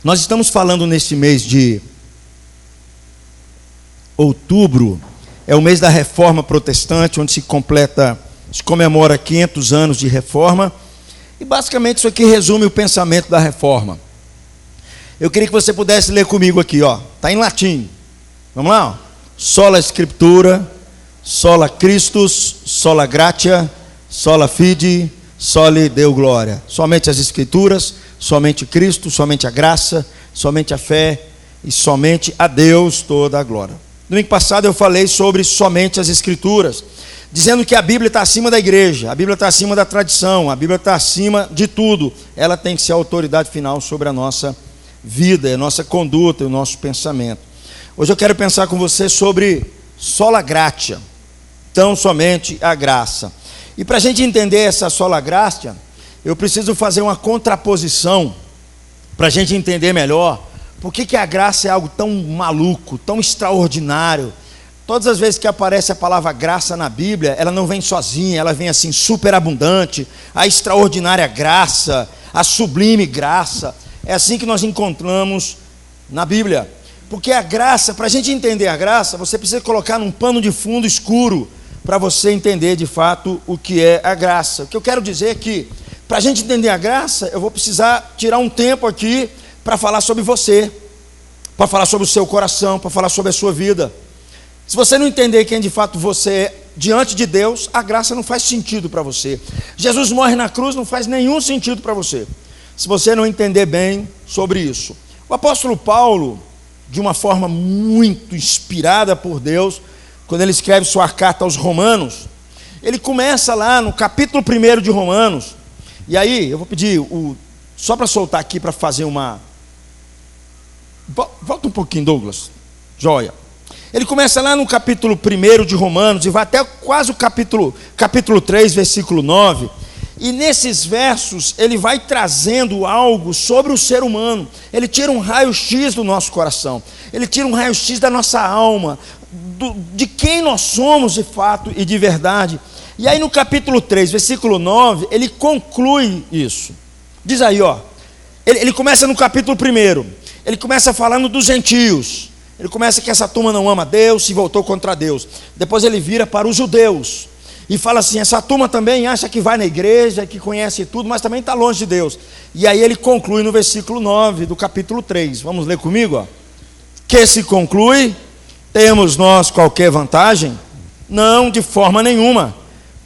Nós estamos falando neste mês de outubro, é o mês da Reforma Protestante, onde se comemora 500 anos de Reforma, e basicamente isso aqui resume o pensamento da Reforma. Eu queria que você pudesse ler comigo aqui, está em latim. Vamos lá? Sola Scriptura, sola Christus, sola gratia, sola fide, soli Deo gloria. Somente as Escrituras, somente Cristo, somente a graça, somente a fé e somente a Deus toda a glória. Domingo passado eu falei sobre somente as Escrituras, dizendo que a Bíblia está acima da igreja, a Bíblia está acima da tradição, a Bíblia está acima de tudo. Ela tem que ser a autoridade final sobre a nossa vida, a nossa conduta e o nosso pensamento. Hoje eu quero pensar com você sobre sola gratia, tão somente a graça. E para a gente entender essa sola gratia, eu preciso fazer uma contraposição, para a gente entender melhor, por que a graça é algo tão maluco, tão extraordinário. Todas as vezes que aparece a palavra graça na Bíblia, ela não vem sozinha, ela vem assim superabundante, a extraordinária graça, a sublime graça. É assim que nós encontramos na Bíblia. Porque a graça, para a gente entender a graça, você precisa colocar num pano de fundo escuro, para você entender de fato o que é a graça. O que eu quero dizer é que, para a gente entender a graça, eu vou precisar tirar um tempo aqui para falar sobre você, para falar sobre o seu coração, para falar sobre a sua vida. Se você não entender quem de fato você é diante de Deus, a graça não faz sentido para você. Jesus morre na cruz, não faz nenhum sentido para você, se você não entender bem sobre isso. O apóstolo Paulo, de uma forma muito inspirada por Deus, quando ele escreve sua carta aos Romanos, ele começa lá no capítulo 1 de Romanos. E aí, eu vou pedir, só para soltar aqui, para fazer uma... Volta um pouquinho, Douglas. Joia. Ele começa lá no capítulo 1 de Romanos, e vai até quase o capítulo 3, versículo 9. E nesses versos, ele vai trazendo algo sobre o ser humano. Ele tira um raio-x do nosso coração. Ele tira um raio-x da nossa alma, de quem nós somos de fato e de verdade. E aí no capítulo 3, versículo 9, ele conclui isso. Diz aí, ele começa no capítulo 1, ele começa falando dos gentios. Ele começa que essa turma não ama Deus, se voltou contra Deus. Depois ele vira para os judeus e fala assim, essa turma também acha que vai na igreja, que conhece tudo, mas também está longe de Deus. E aí ele conclui no versículo 9 do capítulo 3. Vamos ler comigo? Que se conclui: temos nós qualquer vantagem? Não, de forma nenhuma,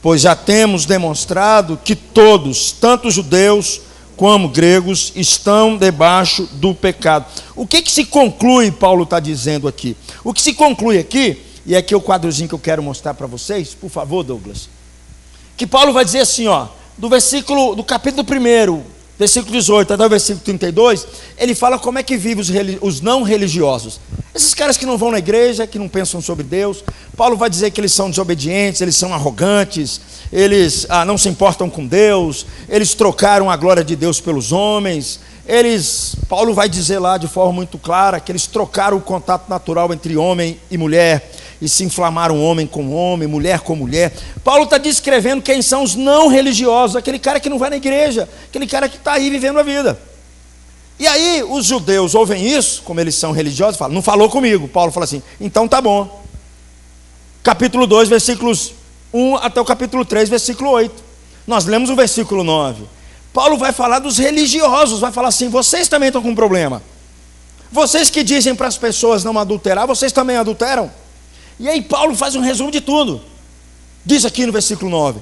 pois já temos demonstrado que todos, tanto judeus como gregos, estão debaixo do pecado. O que se conclui, Paulo está dizendo aqui? O que se conclui aqui, e aqui é o quadrozinho que eu quero mostrar para vocês, por favor, Douglas, que Paulo vai dizer assim, do capítulo 1, versículo 18 até o versículo 32, ele fala como é que vivem os não religiosos. Esses caras que não vão na igreja, que não pensam sobre Deus. Paulo vai dizer que eles são desobedientes, eles são arrogantes, eles não se importam com Deus, eles trocaram a glória de Deus pelos homens. Paulo vai dizer lá de forma muito clara que eles trocaram o contato natural entre homem e mulher, e se inflamaram homem com homem, mulher com mulher. Paulo está descrevendo quem são os não religiosos, aquele cara que não vai na igreja, aquele cara que está aí vivendo a vida. E aí os judeus ouvem isso, como eles são religiosos, falam, não falou comigo. Paulo fala assim, então tá bom. Capítulo 2, versículos 1 até o capítulo 3, versículo 8. Nós lemos o versículo 9. Paulo vai falar dos religiosos, vai falar assim, vocês também estão com um problema. Vocês que dizem para as pessoas não adulterar, vocês também adulteram. E aí Paulo faz um resumo de tudo. Diz aqui no versículo 9,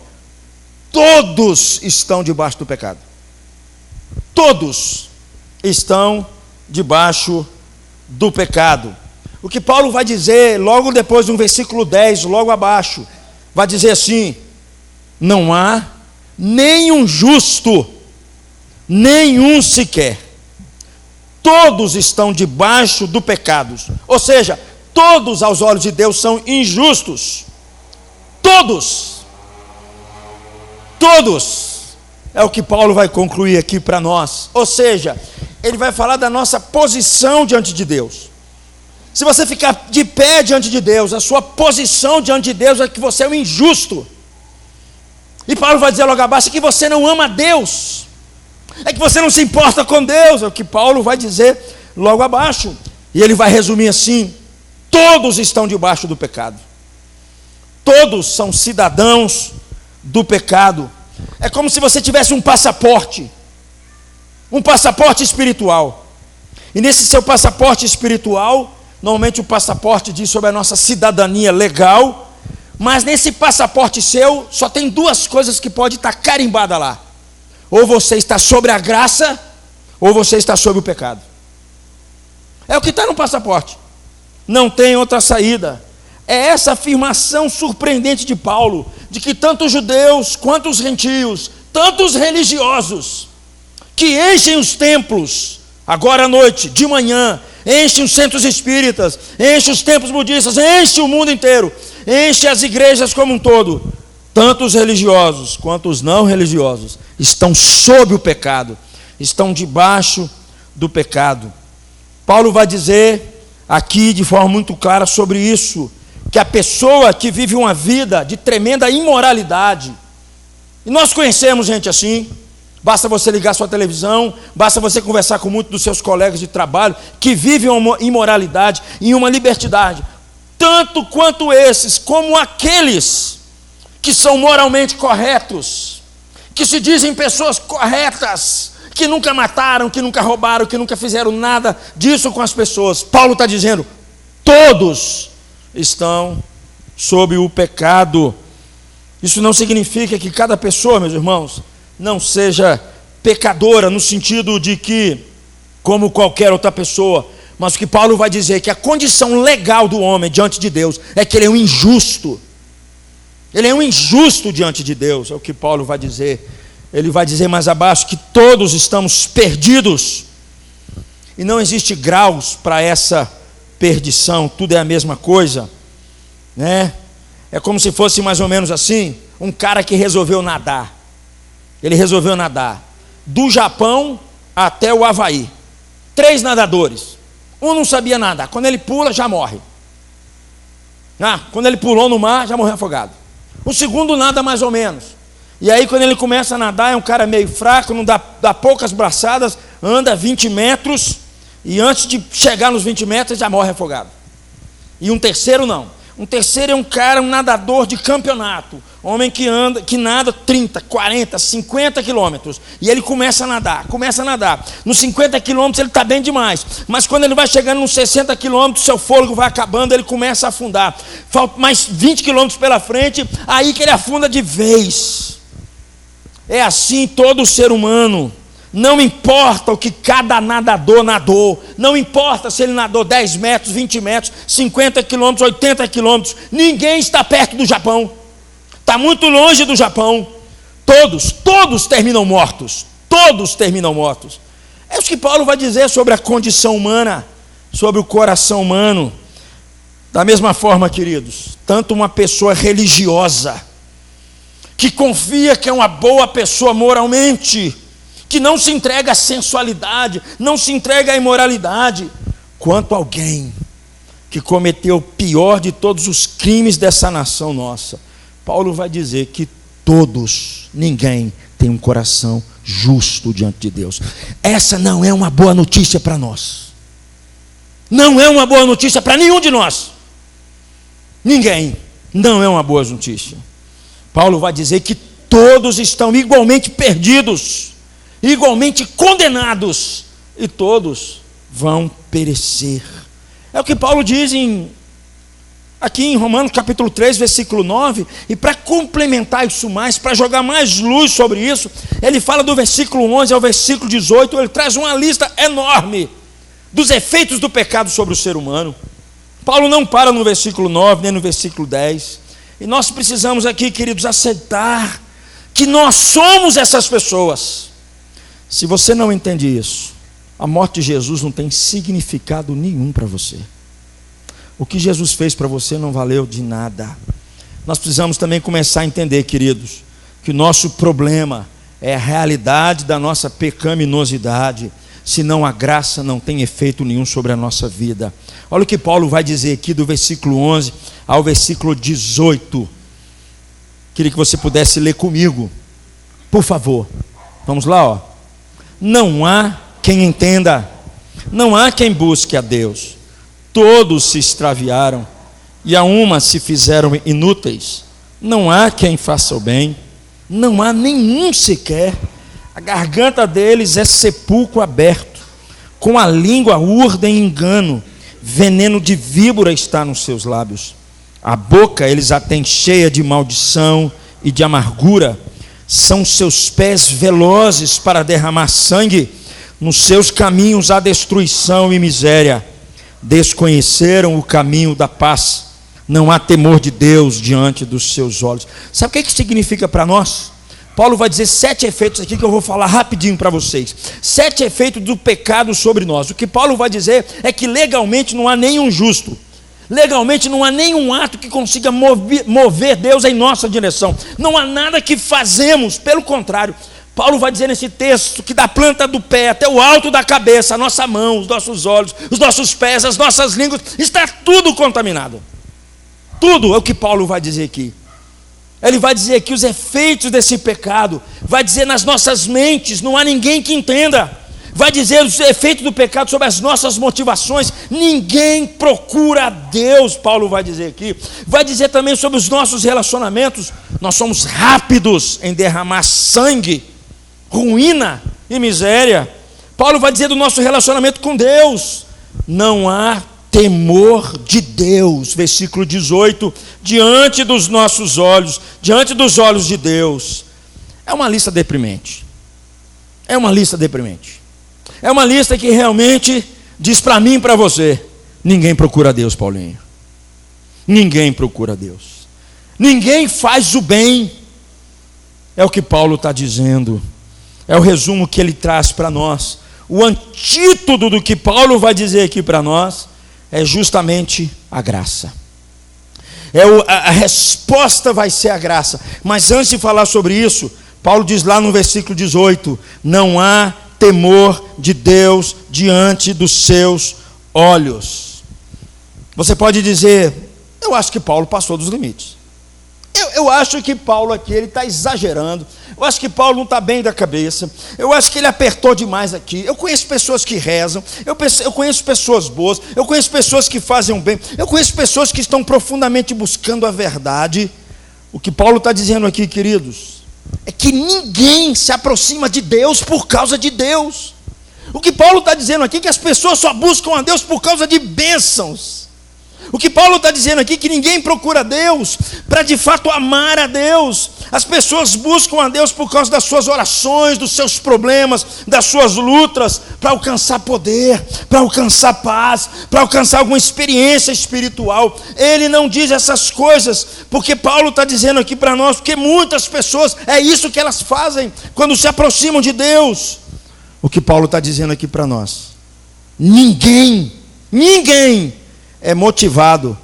todos estão debaixo do pecado. Todos estão debaixo do pecado. O que Paulo vai dizer logo depois do versículo 10, logo abaixo, vai dizer assim, não há nenhum justo, nenhum sequer. Todos estão debaixo do pecado. Ou seja, todos aos olhos de Deus são injustos. Todos. É o que Paulo vai concluir aqui para nós. Ou seja, ele vai falar da nossa posição diante de Deus. Se você ficar de pé diante de Deus, a sua posição diante de Deus é que você é um injusto. E Paulo vai dizer logo abaixo que você não ama a Deus. É que você não se importa com Deus. É o que Paulo vai dizer logo abaixo. E ele vai resumir assim: todos estão debaixo do pecado. Todos são cidadãos do pecado. É como se você tivesse um passaporte espiritual. E nesse seu passaporte espiritual, normalmente o passaporte diz sobre a nossa cidadania legal, mas nesse passaporte seu só tem duas coisas que pode estar carimbada lá: ou você está sobre a graça, ou você está sobre o pecado. É o que está no passaporte, não tem outra saída. É essa afirmação surpreendente de Paulo, de que tanto os judeus quanto os gentios, tanto os religiosos, que enchem os templos, agora à noite, de manhã, enchem os centros espíritas, enchem os templos budistas, enchem o mundo inteiro, enchem as igrejas como um todo, tanto os religiosos quanto os não religiosos estão sob o pecado, estão debaixo do pecado. Paulo vai dizer aqui de forma muito clara sobre isso, que a pessoa que vive uma vida de tremenda imoralidade, e nós conhecemos gente assim, basta você ligar sua televisão, basta você conversar com muitos dos seus colegas de trabalho, que vivem uma imoralidade e uma libertinagem, tanto quanto esses, como aqueles que são moralmente corretos, que se dizem pessoas corretas, que nunca mataram, que nunca roubaram, que nunca fizeram nada disso com as pessoas. Paulo está dizendo: todos estão sob o pecado. Isso não significa que cada pessoa, meus irmãos, não seja pecadora, no sentido de que, como qualquer outra pessoa, mas o que Paulo vai dizer é que a condição legal do homem diante de Deus é que ele é um injusto. Ele é um injusto diante de Deus, é o que Paulo vai dizer. Ele vai dizer mais abaixo que todos estamos perdidos, e não existe graus para essa perdição, tudo é a mesma coisa, né? É como se fosse mais ou menos assim, um cara que resolveu nadar. Ele resolveu nadar do Japão até o Havaí, 3 nadadores, um não sabia nadar, quando ele pula já morre, quando ele pulou no mar já morreu afogado. O segundo nada mais ou menos, e aí quando ele começa a nadar é um cara meio fraco, não dá poucas braçadas, anda 20 metros, e antes de chegar nos 20 metros já morre afogado. E um terceiro não, um terceiro é um cara, um nadador de campeonato, homem que nada 30, 40, 50 quilômetros, e ele começa a nadar, nos 50 quilômetros ele está bem demais, mas quando ele vai chegando nos 60 quilômetros, seu fôlego vai acabando, ele começa a afundar, falta mais 20 quilômetros pela frente, aí que ele afunda de vez. É assim todo ser humano. Não importa o que cada nadador nadou, não importa se ele nadou 10 metros, 20 metros, 50 quilômetros, 80 quilômetros, ninguém está perto do Japão, está muito longe do Japão. Todos terminam mortos, É isso que Paulo vai dizer sobre a condição humana, sobre o coração humano. Da mesma forma, queridos, tanto uma pessoa religiosa, que confia que é uma boa pessoa moralmente, que não se entrega à sensualidade, não se entrega à imoralidade, quanto alguém que cometeu o pior de todos os crimes dessa nação nossa. Paulo vai dizer que ninguém tem um coração justo diante de Deus. Essa não é uma boa notícia para nós, não é uma boa notícia para nenhum de nós, ninguém, não é uma boa notícia. Paulo vai dizer que todos estão igualmente perdidos, igualmente condenados, e todos vão perecer. É o que Paulo diz aqui em Romanos capítulo 3, versículo 9, e para complementar isso mais, para jogar mais luz sobre isso, ele fala do versículo 11 ao versículo 18, ele traz uma lista enorme dos efeitos do pecado sobre o ser humano. Paulo não para no versículo 9, nem no versículo 10, e nós precisamos aqui, queridos, aceitar que nós somos essas pessoas. Se você não entende isso, a morte de Jesus não tem significado nenhum para você. O que Jesus fez para você não valeu de nada. Nós precisamos também começar a entender, queridos, que o nosso problema é a realidade da nossa pecaminosidade, senão a graça não tem efeito nenhum sobre a nossa vida. Olha o que Paulo vai dizer aqui do versículo 11 ao versículo 18. Queria que você pudesse ler comigo, por favor. Vamos lá, ó. Não há quem entenda, não há quem busque a Deus. Todos se extraviaram e a uma se fizeram inúteis. Não há quem faça o bem, não há nenhum sequer. A garganta deles é sepulcro aberto, com a língua urdem engano, veneno de víbora está nos seus lábios. A boca eles a têm cheia de maldição e de amargura. São seus pés velozes para derramar sangue. Nos seus caminhos há destruição e miséria. Desconheceram o caminho da paz. Não há temor de Deus diante dos seus olhos. Sabe o que significa para nós? Paulo vai dizer 7 efeitos aqui que eu vou falar rapidinho para vocês. 7 efeitos do pecado sobre nós. O que Paulo vai dizer é que legalmente não há nenhum justo. Legalmente não há nenhum ato que consiga mover Deus em nossa direção. Não há nada que fazemos, pelo contrário. Paulo vai dizer nesse texto que da planta do pé até o alto da cabeça, a nossa mão, os nossos olhos, os nossos pés, as nossas línguas, está tudo contaminado. Tudo é o que Paulo vai dizer aqui. Ele vai dizer que os efeitos desse pecado, vai dizer nas nossas mentes, não há ninguém que entenda. Vai dizer os efeitos do pecado sobre as nossas motivações, ninguém procura a Deus, Paulo vai dizer aqui. Vai dizer também sobre os nossos relacionamentos, nós somos rápidos em derramar sangue, ruína e miséria. Paulo vai dizer do nosso relacionamento com Deus, não há temor de Deus, versículo 18, diante dos nossos olhos, diante dos olhos de Deus. É uma lista deprimente, é uma lista deprimente. É uma lista que realmente diz para mim e para você: ninguém procura Deus, Paulinho. Ninguém procura Deus. Ninguém faz o bem. É o que Paulo está dizendo. É o resumo que ele traz para nós. O antídoto do que Paulo vai dizer aqui para nós é justamente a graça. A resposta vai ser a graça. Mas antes de falar sobre isso, Paulo diz lá no versículo 18: não há temor de Deus diante dos seus olhos. Você pode dizer: eu acho que Paulo passou dos limites. Eu acho que Paulo aqui ele está exagerando. Eu acho que Paulo não está bem da cabeça. Eu acho que ele apertou demais aqui. Eu conheço pessoas que rezam. Eu conheço pessoas boas. Eu conheço pessoas que fazem o bem. Eu conheço pessoas que estão profundamente buscando a verdade. O que Paulo está dizendo aqui, queridos, é que ninguém se aproxima de Deus por causa de Deus. O que Paulo está dizendo aqui é que as pessoas só buscam a Deus por causa de bênçãos. O que Paulo está dizendo aqui é que ninguém procura Deus para de fato amar a Deus. As pessoas buscam a Deus por causa das suas orações, dos seus problemas, das suas lutas, para alcançar poder, para alcançar paz, para alcançar alguma experiência espiritual. Ele não diz essas coisas porque Paulo está dizendo aqui para nós, porque muitas pessoas, é isso que elas fazem quando se aproximam de Deus. O que Paulo está dizendo aqui para nós: ninguém é motivado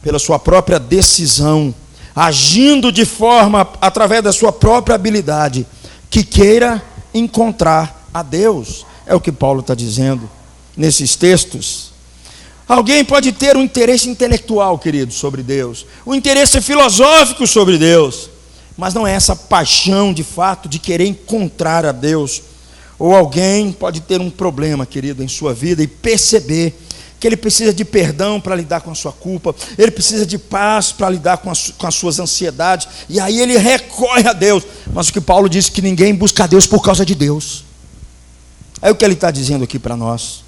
pela sua própria decisão, agindo de forma, através da sua própria habilidade, que queira encontrar a Deus. É o que Paulo está dizendo nesses textos. Alguém pode ter um interesse intelectual, querido, sobre Deus, um interesse filosófico sobre Deus, mas não é essa paixão de fato de querer encontrar a Deus. Ou alguém pode ter um problema, querido, em sua vida e perceber que ele precisa de perdão para lidar com a sua culpa, ele precisa de paz para lidar com as suas ansiedades, e aí ele recorre a Deus. Mas o que Paulo diz, que ninguém busca a Deus por causa de Deus. É o que ele está dizendo aqui para nós.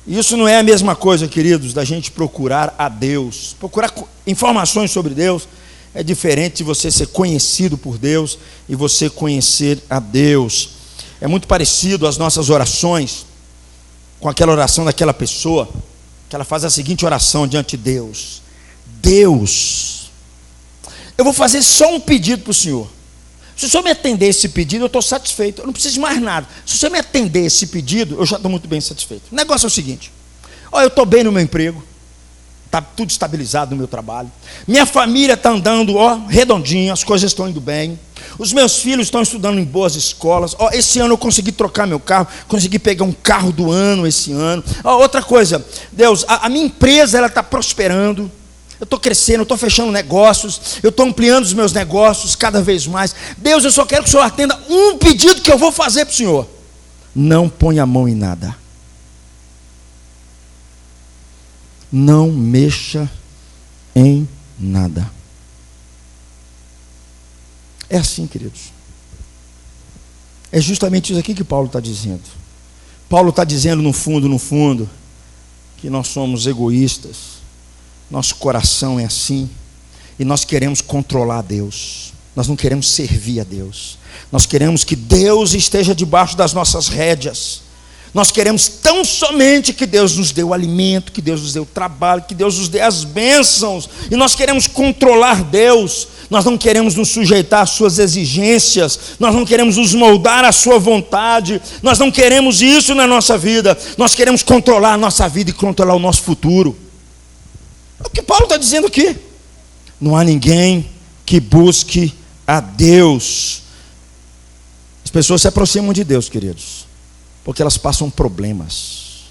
Isso não é a mesma coisa, queridos, da gente procurar a Deus. Procurar informações sobre Deus é diferente de você ser conhecido por Deus e você conhecer a Deus. É muito parecido as nossas orações com aquela oração daquela pessoa que ela faz a seguinte oração diante de Deus: Deus, eu vou fazer só um pedido para o Senhor. Se o Senhor me atender esse pedido, eu estou satisfeito. Eu não preciso de mais nada. Se o Senhor me atender esse pedido, eu já estou muito bem satisfeito. O negócio é o seguinte: eu estou bem no meu emprego, está tudo estabilizado no meu trabalho, minha família está andando redondinho, as coisas estão indo bem, os meus filhos estão estudando em boas escolas, esse ano eu consegui trocar meu carro, consegui pegar um carro do ano esse ano. Outra coisa, Deus, a minha empresa ela está prosperando, eu estou crescendo, eu estou fechando negócios, eu estou ampliando os meus negócios cada vez mais. Deus, eu só quero que o Senhor atenda um pedido que eu vou fazer para o Senhor. não ponha a mão em nada. Não mexa em nada. É assim, queridos. É justamente isso aqui que Paulo está dizendo. Paulo está dizendo no fundo, que nós somos egoístas. Nosso coração é assim. E nós queremos controlar Deus. Nós não queremos servir a Deus. Nós queremos que Deus esteja debaixo das nossas rédeas. Nós queremos tão somente que Deus nos dê o alimento, que Deus nos dê o trabalho, que Deus nos dê as bênçãos. E nós queremos controlar Deus. Nós não queremos nos sujeitar às suas exigências. Nós não queremos nos moldar à sua vontade. Nós não queremos isso na nossa vida. Nós queremos controlar a nossa vida e controlar o nosso futuro. É o que Paulo está dizendo aqui. Não há ninguém que busque a Deus. As pessoas se aproximam de Deus, queridos, porque elas passam problemas,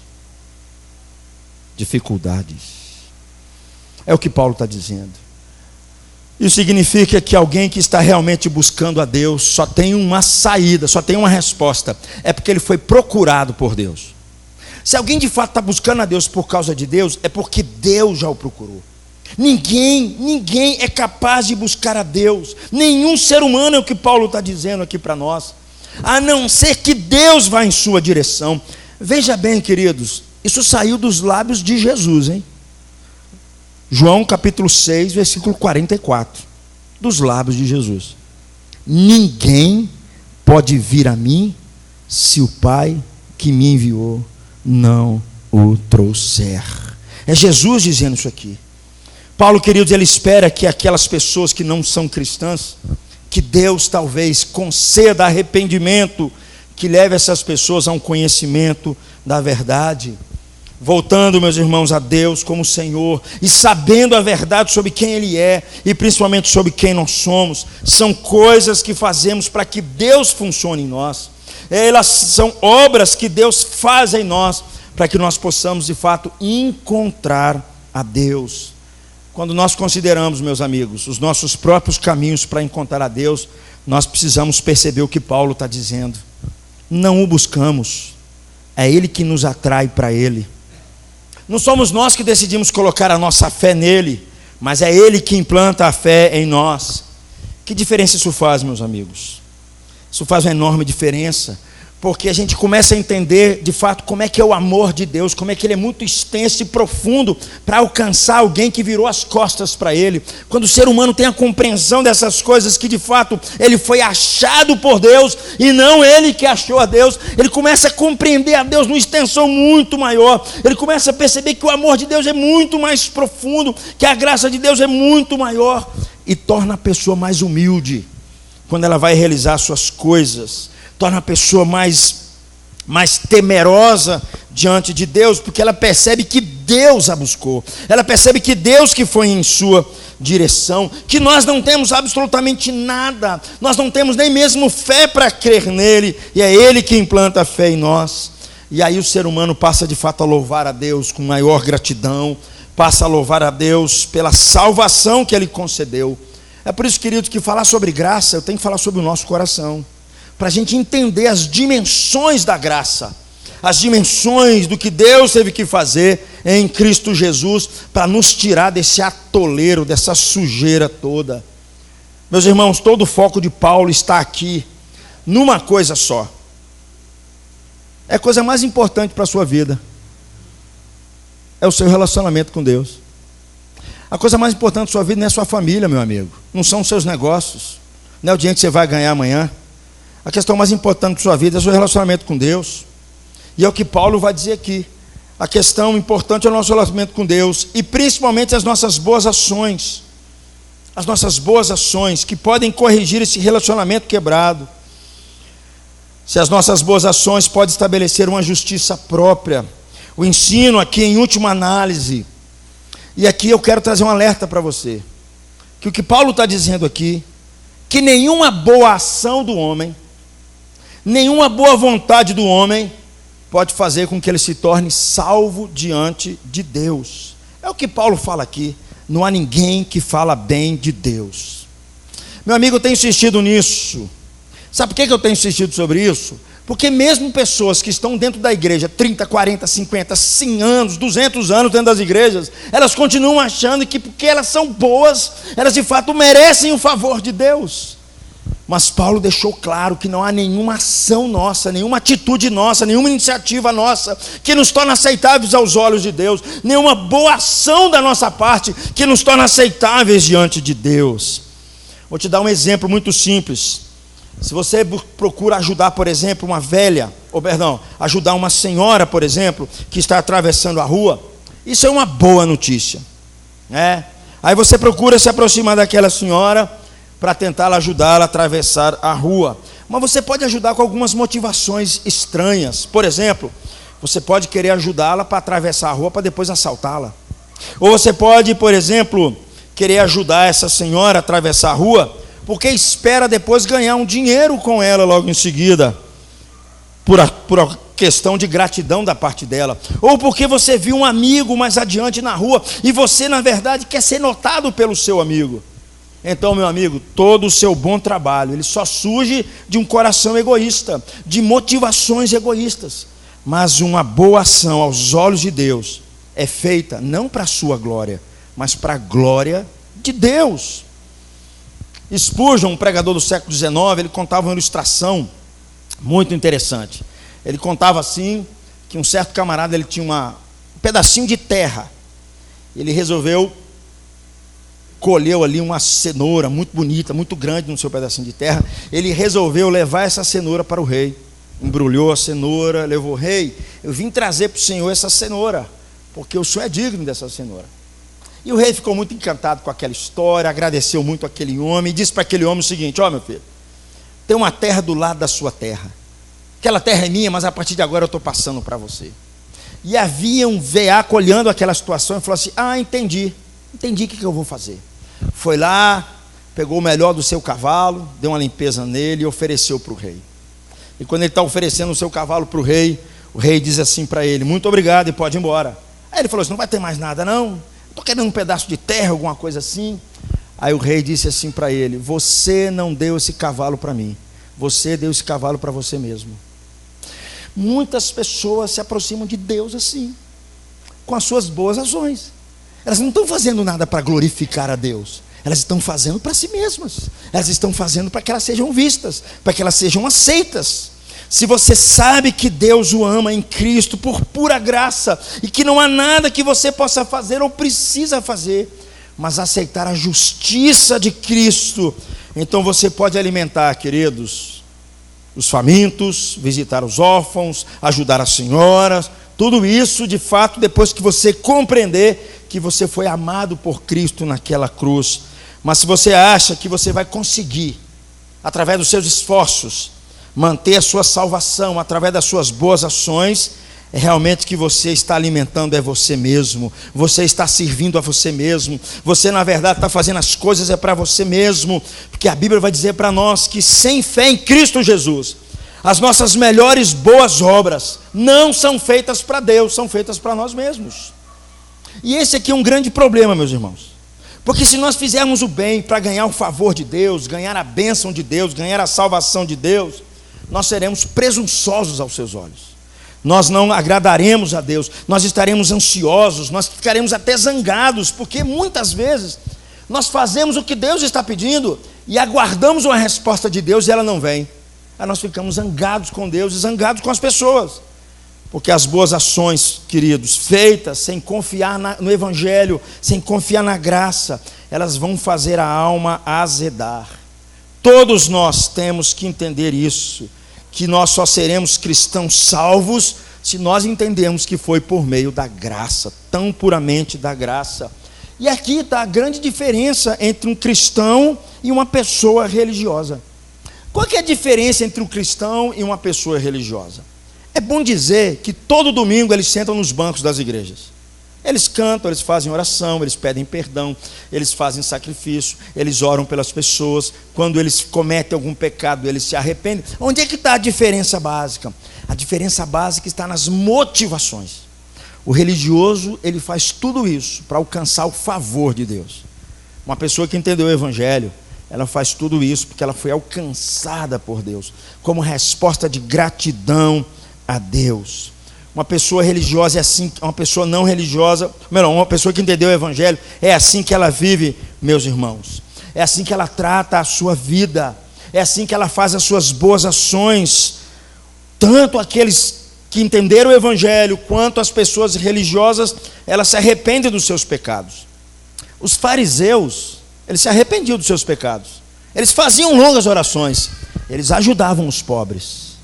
dificuldades. É o que Paulo está dizendo. Isso significa que alguém que está realmente buscando a Deus só tem uma saída, só tem uma resposta. É porque ele foi procurado por Deus. Se alguém de fato está buscando a Deus por causa de Deus, é porque Deus já o procurou. Ninguém é capaz de buscar a Deus. Nenhum ser humano, é o que Paulo está dizendo aqui para nós, a não ser que Deus vá em sua direção. Veja bem, queridos, isso saiu dos lábios de Jesus, hein? João capítulo 6, versículo 44, dos lábios de Jesus. Ninguém pode vir a mim se o Pai que me enviou não o trouxer. É Jesus dizendo isso aqui. Paulo, queridos, ele espera que aquelas pessoas que não são cristãs, que Deus talvez conceda arrependimento, que leve essas pessoas a um conhecimento da verdade, voltando, meus irmãos, a Deus como Senhor, e sabendo a verdade sobre quem Ele é, e principalmente sobre quem nós somos. São coisas que fazemos para que Deus funcione em nós. Elas são obras que Deus faz em nós, para que nós possamos de fato encontrar a Deus. Quando nós consideramos, meus amigos, os nossos próprios caminhos para encontrar a Deus, nós precisamos perceber o que Paulo está dizendo. Não o buscamos, é Ele que nos atrai para Ele. Não somos nós que decidimos colocar a nossa fé nele, mas é Ele que implanta a fé em nós. Que diferença isso faz, meus amigos? Isso faz uma enorme diferença, porque a gente começa a entender de fato como é que é o amor de Deus, como é que Ele é muito extenso e profundo para alcançar alguém que virou as costas para Ele. Quando o ser humano tem a compreensão dessas coisas, que de fato ele foi achado por Deus e não ele que achou a Deus, ele começa a compreender a Deus numa extensão muito maior. Ele começa a perceber que o amor de Deus é muito mais profundo, que a graça de Deus é muito maior, e torna a pessoa mais humilde quando ela vai realizar suas coisas. Torna a pessoa mais temerosa diante de Deus, porque ela percebe que Deus a buscou, ela percebe que Deus que foi em sua direção, que nós não temos absolutamente nada, nós não temos nem mesmo fé para crer nele, e é Ele que implanta a fé em nós. E aí o ser humano passa de fato a louvar a Deus com maior gratidão, passa a louvar a Deus pela salvação que Ele concedeu. É por isso, querido, que falar sobre graça, eu tenho que falar sobre o nosso coração, para a gente entender as dimensões da graça, as dimensões do que Deus teve que fazer em Cristo Jesus, para nos tirar desse atoleiro, dessa sujeira toda. Meus irmãos, todo o foco de Paulo está aqui, numa coisa só. É a coisa mais importante para a sua vida, é o seu relacionamento com Deus. A coisa mais importante da sua vida não é a sua família, meu amigo, não são os seus negócios, não é o dinheiro que você vai ganhar amanhã. A questão mais importante da sua vida é o seu relacionamento com Deus. E é o que Paulo vai dizer aqui. A questão importante é o nosso relacionamento com Deus, e principalmente as nossas boas ações. As nossas boas ações que podem corrigir esse relacionamento quebrado. Se as nossas boas ações podem estabelecer uma justiça própria. O ensino aqui, em última análise, e aqui eu quero trazer um alerta para você, que o que Paulo está dizendo aqui, que nenhuma boa ação do homem, nenhuma boa vontade do homem pode fazer com que ele se torne salvo diante de Deus. É o que Paulo fala aqui. Não há ninguém que fala bem de Deus. Meu amigo, eu tenho insistido nisso. Sabe por que eu tenho insistido sobre isso? Porque mesmo pessoas que estão dentro da igreja 30, 40, 50, 100 anos, 200 anos dentro das igrejas, elas continuam achando que porque elas são boas, elas de fato merecem o favor de Deus. Mas Paulo deixou claro que não há nenhuma ação nossa, nenhuma atitude nossa, nenhuma iniciativa nossa que nos torne aceitáveis aos olhos de Deus, nenhuma boa ação da nossa parte que nos torne aceitáveis diante de Deus. Vou te dar um exemplo muito simples. Se você procura ajudar, por exemplo, uma velha, ajudar uma senhora, por exemplo, que está atravessando a rua, isso é uma boa notícia, né? Aí você procura se aproximar daquela senhora para tentar ajudá-la a atravessar a rua. Mas você pode ajudar com algumas motivações estranhas. Por exemplo, você pode querer ajudá-la para atravessar a rua para depois assaltá-la. Ou você pode, por exemplo, querer ajudar essa senhora a atravessar a rua porque espera depois ganhar um dinheiro com ela logo em seguida, por a questão de gratidão da parte dela. Ou porque você viu um amigo mais adiante na rua e você, na verdade, quer ser notado pelo seu amigo. Então, meu amigo, todo o seu bom trabalho, ele só surge de um coração egoísta, de motivações egoístas. Mas uma boa ação aos olhos de Deus é feita não para a sua glória, mas para a glória de Deus. Spurgeon, um pregador do século XIX, ele contava uma ilustração muito interessante. Ele contava assim, que um certo camarada, ele tinha um pedacinho de terra. Ele colheu ali uma cenoura muito bonita, muito grande no seu pedacinho de terra. Ele resolveu levar essa cenoura para o rei. Embrulhou a cenoura, levou: rei, eu vim trazer para o senhor essa cenoura, porque o senhor é digno dessa cenoura. E o rei ficou muito encantado com aquela história, agradeceu muito aquele homem, e disse para aquele homem o seguinte: ó, meu filho, tem uma terra do lado da sua terra. Aquela terra é minha, mas a partir de agora eu estou passando para você. E havia um veaco olhando aquela situação e falou assim: entendi o que eu vou fazer. Foi lá, pegou o melhor do seu cavalo, deu uma limpeza nele e ofereceu para o rei. E quando ele está oferecendo o seu cavalo para o rei diz assim para ele: muito obrigado, e pode ir embora. Aí ele falou assim: não vai ter mais nada não? Estou querendo um pedaço de terra, alguma coisa assim. Aí o rei disse assim para ele: você não deu esse cavalo para mim, você deu esse cavalo para você mesmo. Muitas pessoas se aproximam de Deus assim, com as suas boas ações. Elas não estão fazendo nada para glorificar a Deus, elas estão fazendo para si mesmas. Elas estão fazendo para que elas sejam vistas, para que elas sejam aceitas. Se você sabe que Deus o ama em Cristo por pura graça, e que não há nada que você possa fazer ou precisa fazer, mas aceitar a justiça de Cristo, então você pode alimentar, queridos, os famintos, visitar os órfãos, ajudar as senhoras, tudo isso de fato depois que você compreender que você foi amado por Cristo naquela cruz. Mas se você acha que você vai conseguir, através dos seus esforços, manter a sua salvação através das suas boas ações, é realmente que você está alimentando você mesmo, você está servindo a você mesmo, você na verdade está fazendo as coisas para você mesmo, porque a Bíblia vai dizer para nós que sem fé em Cristo Jesus, as nossas melhores boas obras não são feitas para Deus, são feitas para nós mesmos. E esse aqui é um grande problema, meus irmãos, porque se nós fizermos o bem para ganhar o favor de Deus, ganhar a bênção de Deus, ganhar a salvação de Deus, nós seremos presunçosos aos seus olhos, nós não agradaremos a Deus, nós estaremos ansiosos, nós ficaremos até zangados, porque muitas vezes nós fazemos o que Deus está pedindo e aguardamos uma resposta de Deus e ela não vem. Aí nós ficamos zangados com Deus e zangados com as pessoas, porque as boas ações, queridos, feitas sem confiar no Evangelho, sem confiar na graça, elas vão fazer a alma azedar. Todos nós temos que entender isso, que nós só seremos cristãos salvos se nós entendermos que foi por meio da graça, tão puramente da graça. E aqui está a grande diferença entre um cristão e uma pessoa religiosa. Qual que é a diferença entre um cristão e uma pessoa religiosa? É bom dizer que todo domingo eles sentam nos bancos das igrejas. Eles cantam, eles fazem oração, eles pedem perdão, eles fazem sacrifício, eles oram pelas pessoas. Quando eles cometem algum pecado, eles se arrependem. Onde é que está a diferença básica? A diferença básica está nas motivações. O religioso, ele faz tudo isso para alcançar o favor de Deus. Uma pessoa que entendeu o Evangelho, ela faz tudo isso porque ela foi alcançada por Deus, como resposta de gratidão a Deus. Uma pessoa religiosa é assim, uma pessoa não religiosa, melhor, uma pessoa que entendeu o Evangelho, é assim que ela vive, meus irmãos. É assim que ela trata a sua vida, é assim que ela faz as suas boas ações. Tanto aqueles que entenderam o Evangelho, quanto as pessoas religiosas, elas se arrependem dos seus pecados. Os fariseus, eles se arrependiam dos seus pecados. Eles faziam longas orações, eles ajudavam os pobres.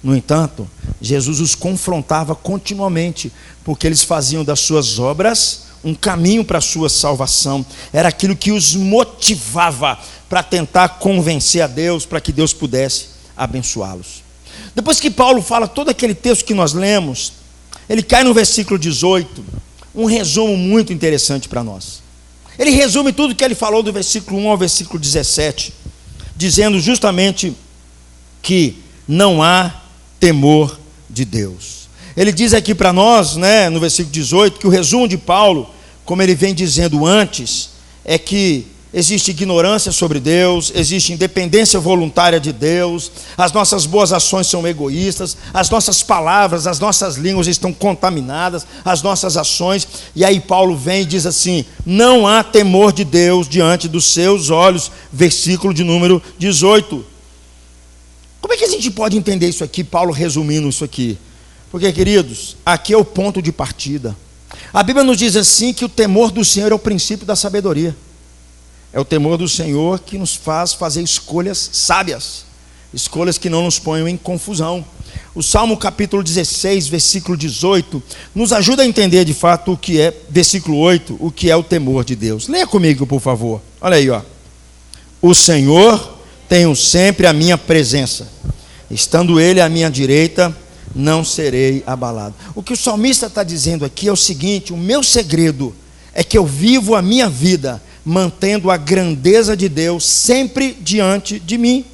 No entanto, Jesus os confrontava continuamente, porque eles faziam das suas obras um caminho para a sua salvação. Era aquilo que os motivava para tentar convencer a Deus, para que Deus pudesse abençoá-los. Depois que Paulo fala todo aquele texto que nós lemos, ele cai no versículo 18, um resumo muito interessante para nós. Ele resume tudo que ele falou do versículo 1 ao versículo 17, dizendo justamente que não há temor de Deus. Ele diz aqui para nós, no versículo 18, que o resumo de Paulo, como ele vem dizendo antes, é que existe ignorância sobre Deus, existe independência voluntária de Deus, as nossas boas ações são egoístas, as nossas palavras, as nossas línguas estão contaminadas, as nossas ações, e aí Paulo vem e diz assim: não há temor de Deus diante dos seus olhos, versículo de número 18. Como é que a gente pode entender isso aqui, Paulo resumindo isso aqui? Porque, queridos, aqui é o ponto de partida. A Bíblia nos diz assim que o temor do Senhor é o princípio da sabedoria. É o temor do Senhor que nos faz fazer escolhas sábias, escolhas que não nos ponham em confusão. O Salmo capítulo 16, versículo 18, nos ajuda a entender de fato o que é, versículo 8, o que é o temor de Deus. Leia comigo, por favor. Olha aí, ó. O Senhor tenho sempre a minha presença, estando Ele à minha direita, não serei abalado. O que o salmista está dizendo aqui é o seguinte: o meu segredo é que eu vivo a minha vida mantendo a grandeza de Deus sempre diante de mim.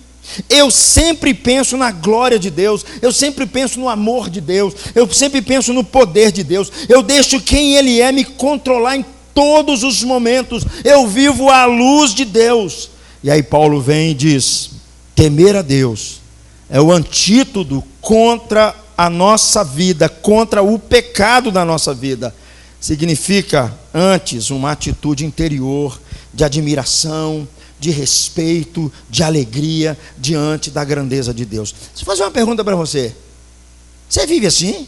Eu sempre penso na glória de Deus, eu sempre penso no amor de Deus, eu sempre penso no poder de Deus, eu deixo quem Ele é me controlar em todos os momentos, eu vivo à luz de Deus. E aí Paulo vem e diz: temer a Deus é o antídoto contra a nossa vida, contra o pecado da nossa vida. Significa antes uma atitude interior de admiração, de respeito, de alegria diante da grandeza de Deus. Deixa eu fazer uma pergunta para você: você vive assim?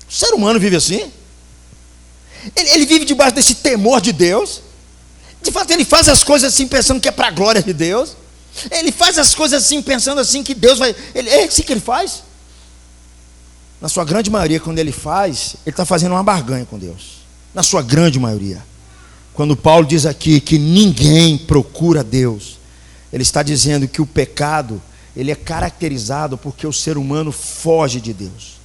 O ser humano vive assim? Ele vive debaixo desse temor de Deus? De fato, ele faz as coisas assim pensando que é para a glória de Deus? Ele faz as coisas assim pensando assim que Deus vai... É assim que ele faz? Na sua grande maioria, quando ele faz, ele está fazendo uma barganha com Deus. Na sua grande maioria. Quando Paulo diz aqui que ninguém procura Deus, ele está dizendo que o pecado, ele é caracterizado porque o ser humano foge de Deus.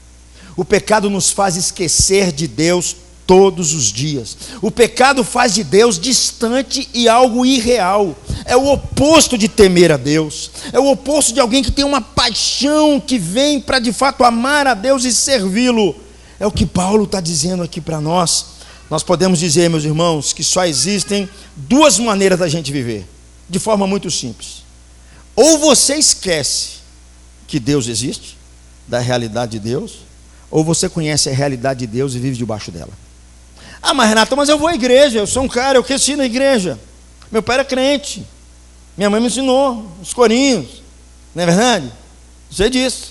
O pecado nos faz esquecer de Deus todos os dias. O pecado faz de Deus distante e algo irreal. É o oposto de temer a Deus. É o oposto de alguém que tem uma paixão, que vem para de fato amar a Deus e servi-lo. É o que Paulo está dizendo aqui para nós. Nós podemos dizer, meus irmãos, que só existem duas maneiras da gente viver, de forma muito simples. Ou você esquece que Deus existe, da realidade de Deus, ou você conhece a realidade de Deus e vive debaixo dela. Ah, mas Renato, mas eu vou à igreja, eu sou um cara, eu cresci na igreja, meu pai era crente, minha mãe me ensinou os corinhos, não é verdade? Sei disso.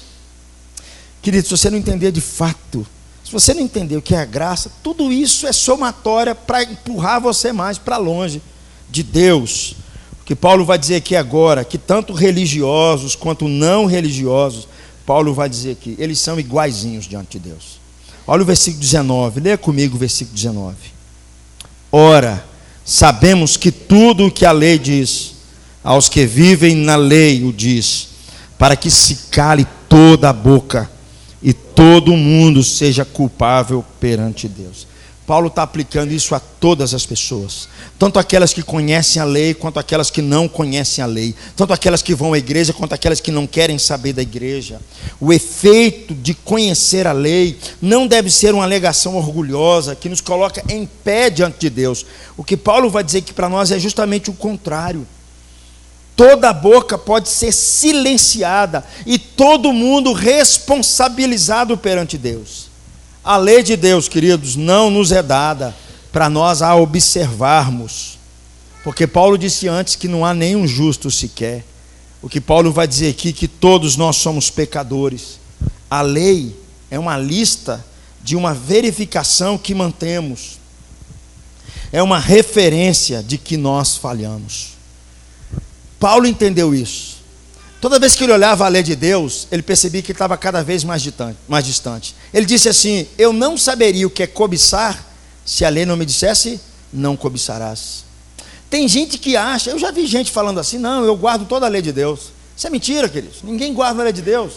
Querido, se você não entender de fato, se você não entender o que é a graça, tudo isso é somatória para empurrar você mais para longe de Deus. O que Paulo vai dizer aqui agora, que tanto religiosos quanto não religiosos, Paulo vai dizer aqui, eles são iguaizinhos diante de Deus. Olha o versículo 19, leia comigo o versículo 19. Ora, sabemos que tudo o que a lei diz, aos que vivem na lei o diz, para que se cale toda a boca e todo mundo seja culpável perante Deus. Paulo está aplicando isso a todas as pessoas, tanto aquelas que conhecem a lei, quanto aquelas que não conhecem a lei, tanto aquelas que vão à igreja, quanto aquelas que não querem saber da igreja. O efeito de conhecer a lei não deve ser uma alegação orgulhosa, que nos coloca em pé diante de Deus. O que Paulo vai dizer aqui para nós é justamente o contrário. Toda boca pode ser silenciada e todo mundo responsabilizado perante Deus. A lei de Deus, queridos, não nos é dada para nós a observarmos, porque Paulo disse antes que não há nenhum justo sequer. O que Paulo vai dizer aqui, que todos nós somos pecadores. A lei é uma lista de uma verificação que mantemos, é uma referência de que nós falhamos. Paulo entendeu isso. Toda vez que ele olhava a lei de Deus, ele percebia que estava cada vez mais distante. Ele disse assim: eu não saberia o que é cobiçar, se a lei não me dissesse, não cobiçarás. Tem gente que acha, eu já vi gente falando assim: não, eu guardo toda a lei de Deus. Isso é mentira, queridos. Ninguém guarda a lei de Deus.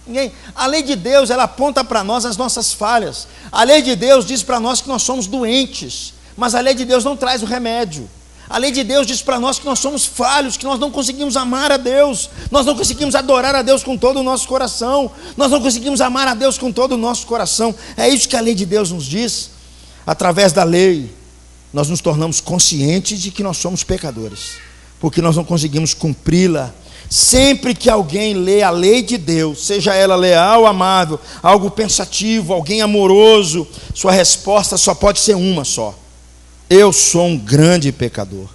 Ninguém. A lei de Deus, ela aponta para nós as nossas falhas. A lei de Deus diz para nós que nós somos doentes, mas a lei de Deus não traz o remédio. A lei de Deus diz para nós que nós somos falhos, que nós não conseguimos amar a Deus, nós não conseguimos adorar a Deus com todo o nosso coração, nós não conseguimos amar a Deus com todo o nosso coração. É isso que a lei de Deus nos diz. Através da lei, nós nos tornamos conscientes de que nós somos pecadores, porque nós não conseguimos cumpri-la. Sempre que alguém lê a lei de Deus, seja ela leal, amável, algo pensativo, alguém amoroso, sua resposta só pode ser uma só: eu sou um grande pecador.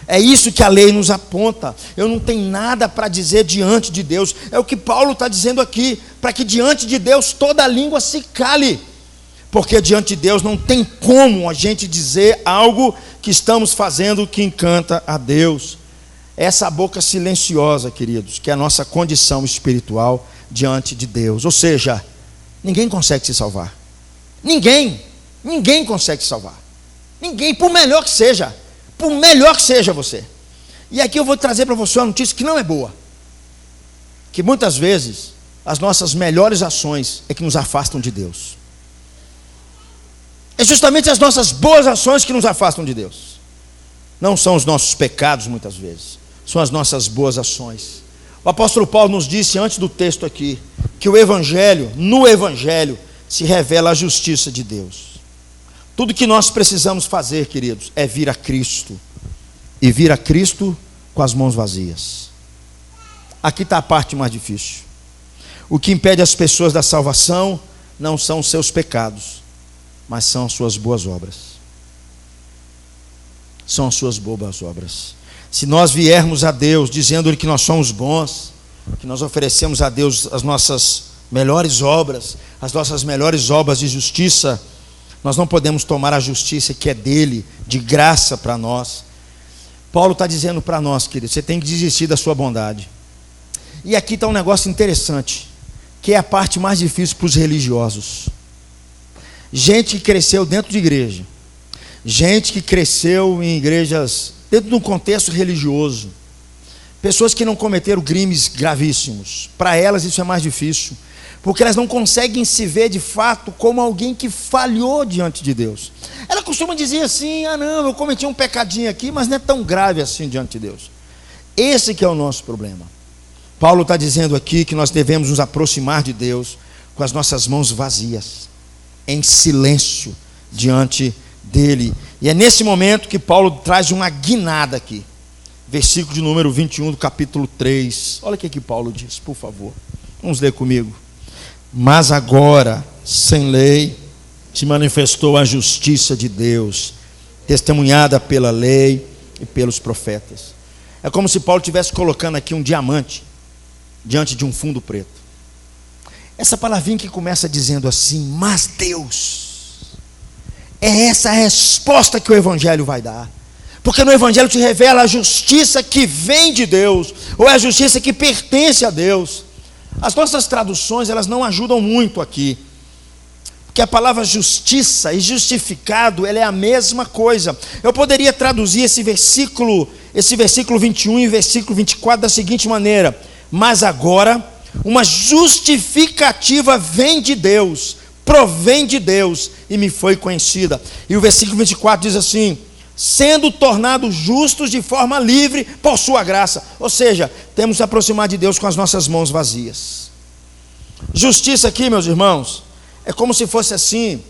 É isso que a lei nos aponta. Eu não tenho nada para dizer diante de Deus. É o que Paulo está dizendo aqui, para que diante de Deus toda língua se cale, porque diante de Deus não tem como a gente dizer algo que estamos fazendo que encanta a Deus. Essa boca silenciosa, queridos, que é a nossa condição espiritual diante de Deus. Ou seja, ninguém consegue se salvar. Ninguém consegue se salvar. Ninguém, por melhor que seja você. E aqui eu vou trazer para você uma notícia que não é boa, que muitas vezes as nossas melhores ações é que nos afastam de Deus. É justamente as nossas boas ações que nos afastam de Deus. Não são os nossos pecados muitas vezes, são as nossas boas ações. O apóstolo Paulo nos disse antes do texto aqui, que no Evangelho se revela a justiça de Deus. Tudo que nós precisamos fazer, queridos, é vir a Cristo, e vir a Cristo com as mãos vazias. Aqui está a parte mais difícil. O que impede as pessoas da salvação não são os seus pecados, mas são as suas boas obras. São as suas boas obras. Se nós viermos a Deus dizendo-lhe que nós somos bons, que nós oferecemos a Deus as nossas melhores obras, as nossas melhores obras de justiça, nós não podemos tomar a justiça que é dele, de graça para nós. Paulo está dizendo para nós, querido, você tem que desistir da sua bondade. E aqui está um negócio interessante, que é a parte mais difícil para os religiosos. Gente que cresceu dentro de igreja, gente que cresceu em igrejas, dentro de um contexto religioso, pessoas que não cometeram crimes gravíssimos. Para elas isso é mais difícil, porque elas não conseguem se ver de fato como alguém que falhou diante de Deus. Ela costuma dizer assim: não, eu cometi um pecadinho aqui, mas não é tão grave assim diante de Deus. Esse que é o nosso problema. Paulo está dizendo aqui que nós devemos nos aproximar de Deus com as nossas mãos vazias, em silêncio diante dele. E é nesse momento que Paulo traz uma guinada aqui. Versículo de número 21 do capítulo 3. Olha o que Paulo diz, por favor. Vamos ler comigo. Mas agora, sem lei, se manifestou a justiça de Deus, testemunhada pela lei e pelos profetas. É como se Paulo estivesse colocando aqui um diamante diante de um fundo preto. Essa palavrinha que começa dizendo assim: mas Deus, é essa a resposta que o Evangelho vai dar. Porque no Evangelho te revela a justiça que vem de Deus, ou é a justiça que pertence a Deus. As nossas traduções, elas não ajudam muito aqui, porque a palavra justiça e justificado, ela é a mesma coisa. Eu poderia traduzir esse versículo 21 e versículo 24 da seguinte maneira: mas agora uma justificativa vem de Deus provém de Deus e me foi conhecida. E o versículo 24 diz assim: sendo tornados justos de forma livre por sua graça. Ou seja, temos que aproximar de Deus com as nossas mãos vazias. Justiça aqui, meus irmãos, é como se fosse assim,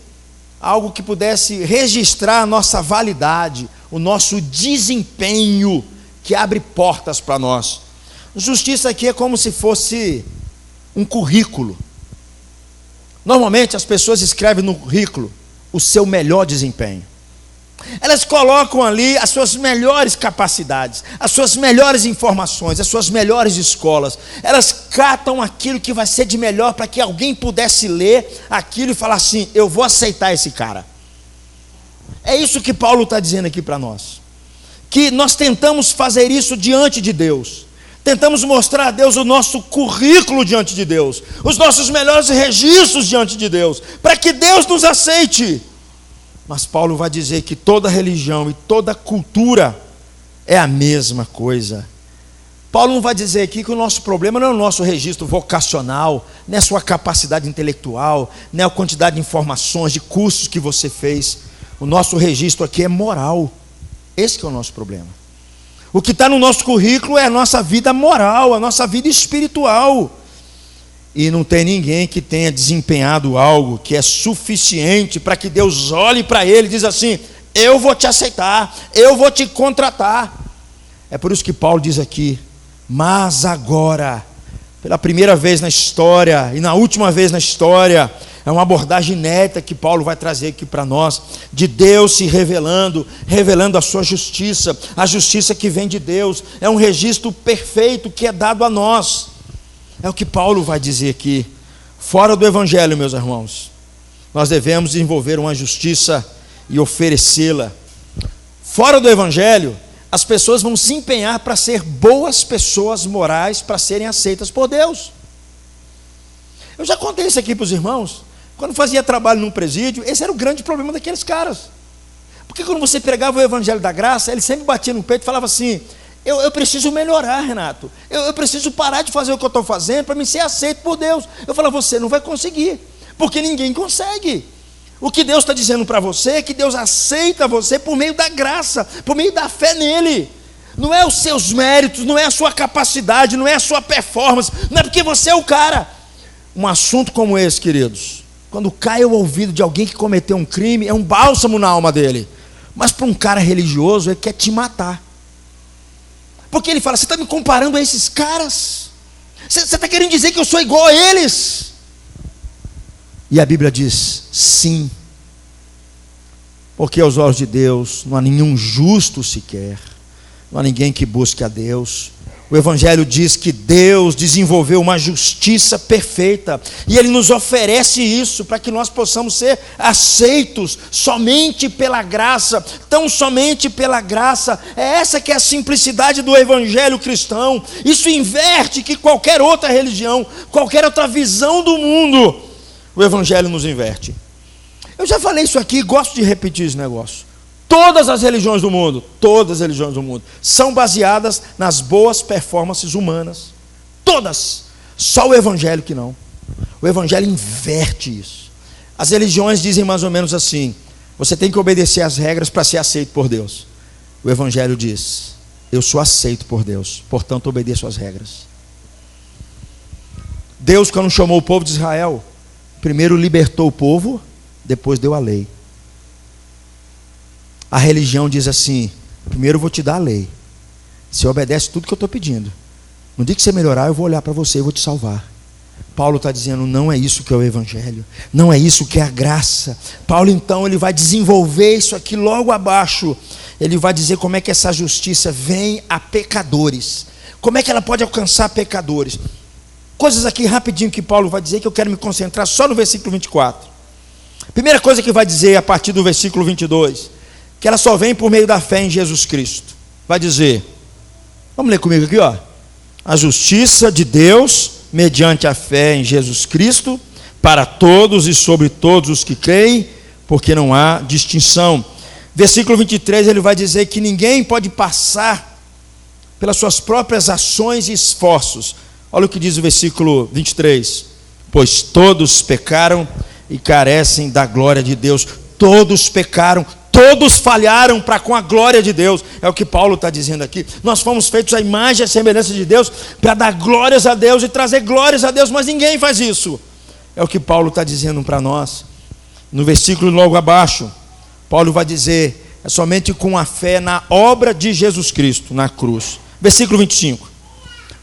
algo que pudesse registrar a nossa validade, o nosso desempenho, que abre portas para nós. Justiça aqui é como se fosse um currículo. Normalmente as pessoas escrevem no currículo o seu melhor desempenho. Elas colocam ali as suas melhores capacidades, as suas melhores informações, as suas melhores escolas. Elas catam aquilo que vai ser de melhor para que alguém pudesse ler aquilo e falar assim: eu vou aceitar esse cara. É isso que Paulo está dizendo aqui para nós. Que nós tentamos fazer isso diante de Deus. Tentamos mostrar a Deus o nosso currículo diante de Deus, os nossos melhores registros diante de Deus, para que Deus nos aceite. Mas Paulo vai dizer que toda religião e toda cultura é a mesma coisa. Paulo não vai dizer aqui que o nosso problema não é o nosso registro vocacional, não é a sua capacidade intelectual, não é a quantidade de informações, de cursos que você fez. O nosso registro aqui é moral. Esse que é o nosso problema. O que está no nosso currículo é a nossa vida moral, a nossa vida espiritual. E não tem ninguém que tenha desempenhado algo que é suficiente para que Deus olhe para ele e diz assim: eu vou te aceitar, eu vou te contratar. É por isso que Paulo diz aqui: mas agora, pela primeira vez na história e na última vez na história, é uma abordagem inédita que Paulo vai trazer aqui para nós, de Deus se revelando a sua justiça, a justiça que vem de Deus. É um registro perfeito que é dado a nós. É o que Paulo vai dizer aqui. Fora do Evangelho, meus irmãos, nós devemos desenvolver uma justiça e oferecê-la. Fora do Evangelho, as pessoas vão se empenhar para ser boas pessoas morais, para serem aceitas por Deus. Eu já contei isso aqui para os irmãos. Quando fazia trabalho num presídio, esse era o grande problema daqueles caras. Porque quando você pregava o Evangelho da Graça, ele sempre batia no peito e falava assim: eu preciso melhorar, Renato. Eu preciso parar de fazer o que eu estou fazendo para me ser aceito por Deus. Eu falava: você não vai conseguir, porque ninguém consegue. O que Deus está dizendo para você é que Deus aceita você por meio da graça, por meio da fé nele. Não é os seus méritos, não é a sua capacidade, não é a sua performance, não é porque você é o cara. Um assunto como esse, queridos, quando cai ao ouvido de alguém que cometeu um crime, é um bálsamo na alma dele. Mas para um cara religioso, ele quer te matar. Porque ele fala: você está me comparando a esses caras? Você está querendo dizer que eu sou igual a eles? E a Bíblia diz: sim. Porque aos olhos de Deus não há nenhum justo sequer, não há ninguém que busque a Deus. O Evangelho diz que Deus desenvolveu uma justiça perfeita, e Ele nos oferece isso para que nós possamos ser aceitos somente pela graça, tão somente pela graça. É essa que é a simplicidade do Evangelho cristão. Isso inverte que qualquer outra religião, qualquer outra visão do mundo. O Evangelho nos inverte. Eu já falei isso aqui, gosto de repetir esse negócio. Todas as religiões do mundo, são baseadas nas boas performances humanas. Todas. Só o Evangelho que não. O Evangelho inverte isso. As religiões dizem mais ou menos assim: você tem que obedecer às regras para ser aceito por Deus. O Evangelho diz: eu sou aceito por Deus, portanto obedeço às regras. Deus, quando chamou o povo de Israel, primeiro libertou o povo, depois deu a lei. A religião diz assim: primeiro eu vou te dar a lei, você obedece tudo que eu estou pedindo, no dia que você melhorar eu vou olhar para você e vou te salvar. Paulo está dizendo: não é isso que é o Evangelho, não é isso que é a graça. Paulo então ele vai desenvolver isso aqui logo abaixo. Ele vai dizer como é que essa justiça vem a pecadores, como é que ela pode alcançar pecadores. Coisas aqui rapidinho que Paulo vai dizer, que eu quero me concentrar só no versículo 24. Primeira coisa que vai dizer a partir do versículo 22, que ela só vem por meio da fé em Jesus Cristo. Vai dizer, vamos ler comigo aqui, ó: a justiça de Deus mediante a fé em Jesus Cristo, para todos e sobre todos os que creem, porque não há distinção. Versículo 23, ele vai dizer que ninguém pode passar pelas suas próprias ações e esforços. Olha o que diz o versículo 23: pois todos pecaram e carecem da glória de Deus. Todos pecaram, todos falharam para com a glória de Deus. É o que Paulo está dizendo aqui. Nós fomos feitos à imagem e à semelhança de Deus para dar glórias a Deus e trazer glórias a Deus, mas ninguém faz isso. É o que Paulo está dizendo para nós. No versículo logo abaixo, Paulo vai dizer: é somente com a fé na obra de Jesus Cristo na cruz. Versículo 25: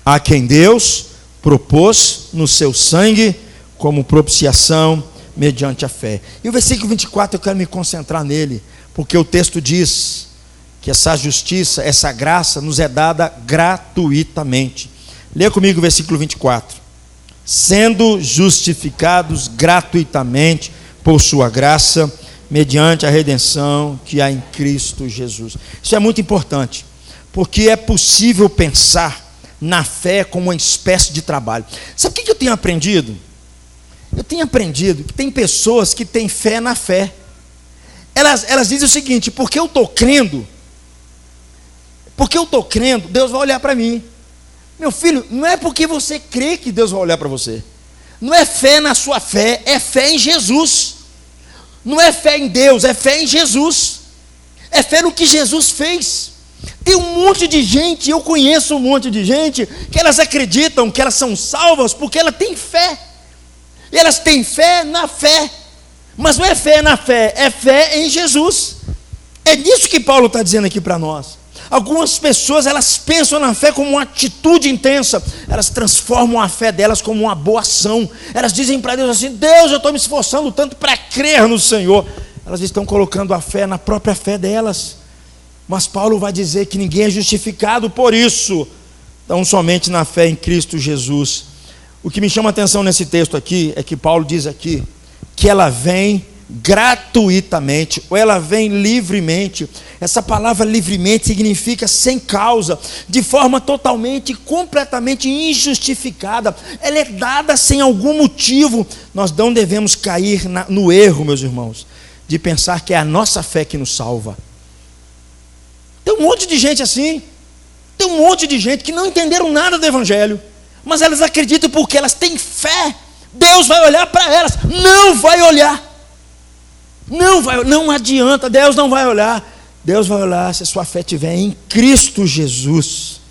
a quem Deus propôs no seu sangue como propiciação mediante a fé. E o versículo 24 eu quero me concentrar nele, porque o texto diz que essa justiça, essa graça nos é dada gratuitamente. Leia comigo o versículo 24: sendo justificados gratuitamente por sua graça, mediante a redenção que há em Cristo Jesus. Isso é muito importante, porque é possível pensar na fé como uma espécie de trabalho. Sabe o que eu tenho aprendido? Eu tenho aprendido que tem pessoas que têm fé na fé. Elas dizem o seguinte: porque eu estou crendo, Deus vai olhar para mim. Meu filho, não é porque você crê que Deus vai olhar para você. Não é fé na sua fé, é fé em Jesus. Não é fé em Deus, é fé em Jesus. É fé no que Jesus fez. Tem um monte de gente, eu conheço um monte de gente, que elas acreditam que elas são salvas porque elas têm fé. E elas têm fé na fé. Mas não é fé na fé, é fé em Jesus. É disso que Paulo está dizendo aqui para nós. Algumas pessoas, elas pensam na fé como uma atitude intensa. Elas transformam a fé delas como uma boa ação. Elas dizem para Deus assim: Deus, eu estou me esforçando tanto para crer no Senhor. Elas estão colocando a fé na própria fé delas. Mas Paulo vai dizer que ninguém é justificado por isso, então somente na fé em Cristo Jesus. O que me chama a atenção nesse texto aqui é que Paulo diz aqui que ela vem gratuitamente, ou ela vem livremente. Essa palavra livremente significa sem causa, de forma totalmente, completamente injustificada. Ela é dada sem algum motivo. Nós não devemos cair no erro, meus irmãos, de pensar que é a nossa fé que nos salva. Tem um monte de gente assim, tem um monte de gente que não entenderam nada do Evangelho, mas elas acreditam porque elas têm fé. Deus vai olhar para elas. Não vai olhar. Não adianta, Deus não vai olhar. Deus vai olhar se a sua fé estiver em Cristo Jesus.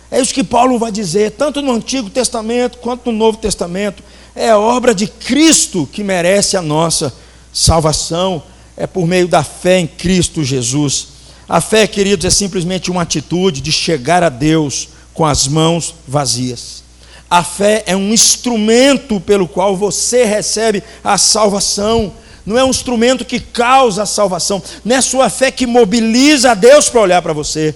É isso que Paulo vai dizer, tanto no Antigo Testamento quanto no Novo Testamento. É a obra de Cristo que merece a nossa salvação. É por meio da fé em Cristo Jesus. A fé, queridos, é simplesmente uma atitude de chegar a Deus com as mãos vazias. A fé é um instrumento pelo qual você recebe a salvação. Não é um instrumento que causa a salvação. Não é sua fé que mobiliza a Deus para olhar para você.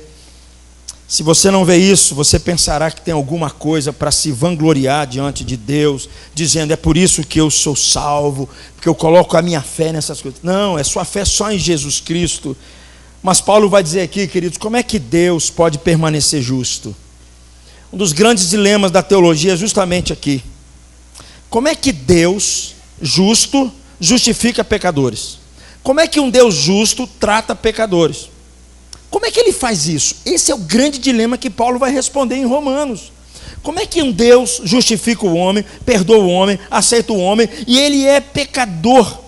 Se você não vê isso, você pensará que tem alguma coisa para se vangloriar diante de Deus, dizendo: é por isso que eu sou salvo, porque eu coloco a minha fé nessas coisas. Não, é sua fé só em Jesus Cristo. Mas Paulo vai dizer aqui, queridos, como é que Deus pode permanecer justo? Um dos grandes dilemas da teologia é justamente aqui. Como é que Deus, justo, justifica pecadores? Como é que um Deus justo trata pecadores? Como é que ele faz isso? Esse é o grande dilema que Paulo vai responder em Romanos. Como é que um Deus justifica o homem, perdoa o homem, aceita o homem, e ele é pecador?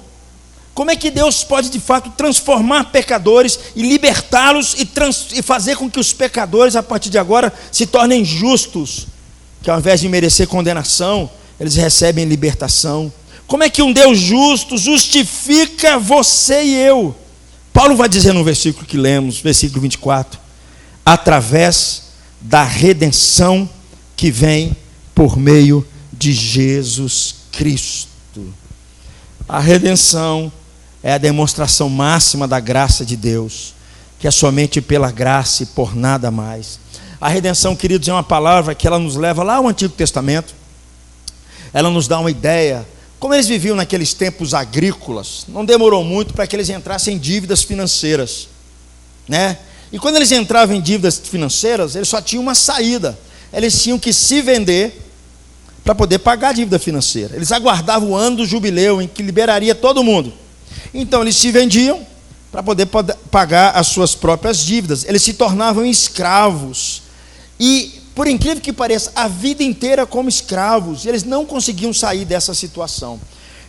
Como é que Deus pode de fato transformar pecadores e libertá-los e fazer com que os pecadores a partir de agora se tornem justos, que ao invés de merecer condenação, eles recebem libertação? Como é que um Deus justo justifica você e eu? Paulo vai dizer no versículo que lemos, versículo 24: através da redenção que vem por meio de Jesus Cristo. A redenção é a demonstração máxima da graça de Deus, que é somente pela graça e por nada mais. A redenção, queridos, é uma palavra que ela nos leva lá ao Antigo Testamento. Ela nos dá uma ideia. Como eles viviam naqueles tempos agrícolas, não demorou muito para que eles entrassem em dívidas financeiras, né? E quando eles entravam em dívidas financeiras, eles só tinham uma saída. Eles tinham que se vender para poder pagar a dívida financeira. Eles aguardavam o ano do jubileu em que liberaria todo mundo. Então eles se vendiam para poder pagar as suas próprias dívidas. Eles se tornavam escravos. E, por incrível que pareça, a vida inteira como escravos. E eles não conseguiam sair dessa situação.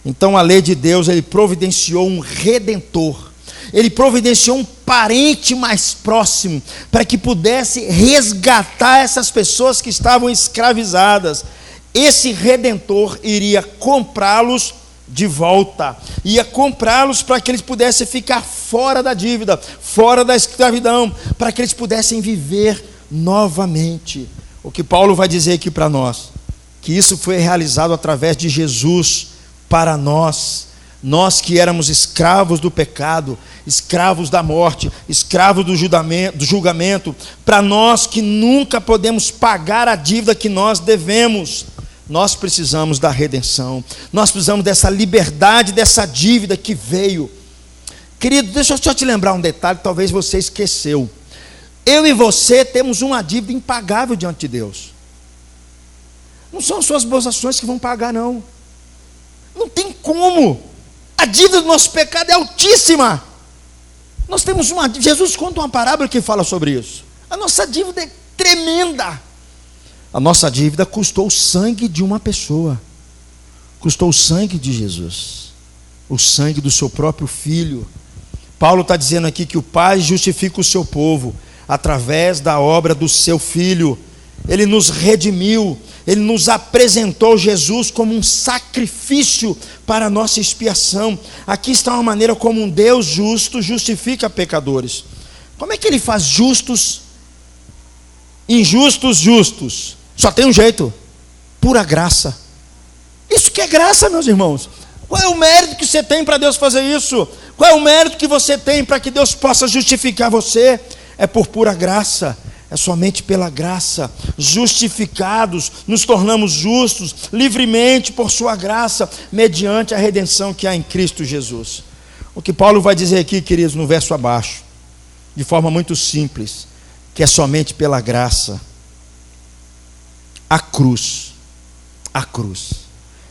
Então a lei de Deus, ele providenciou um redentor. Ele providenciou um parente mais próximo, para que pudesse resgatar essas pessoas que estavam escravizadas. Esse redentor iria comprá-los de volta, ia comprá-los para que eles pudessem ficar fora da dívida, fora da escravidão, para que eles pudessem viver novamente. O que Paulo vai dizer aqui para nós, que isso foi realizado através de Jesus para nós que éramos escravos do pecado, escravos da morte, escravos do julgamento, para nós que nunca podemos pagar a dívida que nós devemos. Nós precisamos da redenção, nós precisamos dessa liberdade, dessa dívida que veio. Querido, deixa eu só te lembrar um detalhe que talvez você esqueceu. Eu e você temos uma dívida impagável diante de Deus. Não são as suas boas ações que vão pagar, não. Não tem como. A dívida do nosso pecado é altíssima. Nós temos uma dívida. Jesus conta uma parábola que fala sobre isso. A nossa dívida é tremenda. A nossa dívida custou o sangue de uma pessoa. Custou o sangue de Jesus. O sangue do seu próprio filho. Paulo está dizendo aqui que o Pai justifica o seu povo através da obra do seu filho. Ele nos redimiu. Ele nos apresentou Jesus como um sacrifício para a nossa expiação. Aqui está uma maneira como um Deus justo justifica pecadores. Como é que ele faz justos, injustos, justos? Só tem um jeito: pura graça. Isso que é graça, meus irmãos. Qual é o mérito que você tem para Deus fazer isso? Qual é o mérito que você tem para que Deus possa justificar você? É por pura graça. É somente pela graça, justificados, nos tornamos justos, livremente por sua graça, mediante a redenção que há em Cristo Jesus. O que Paulo vai dizer aqui, queridos, no verso abaixo, de forma muito simples, que é somente pela graça. A cruz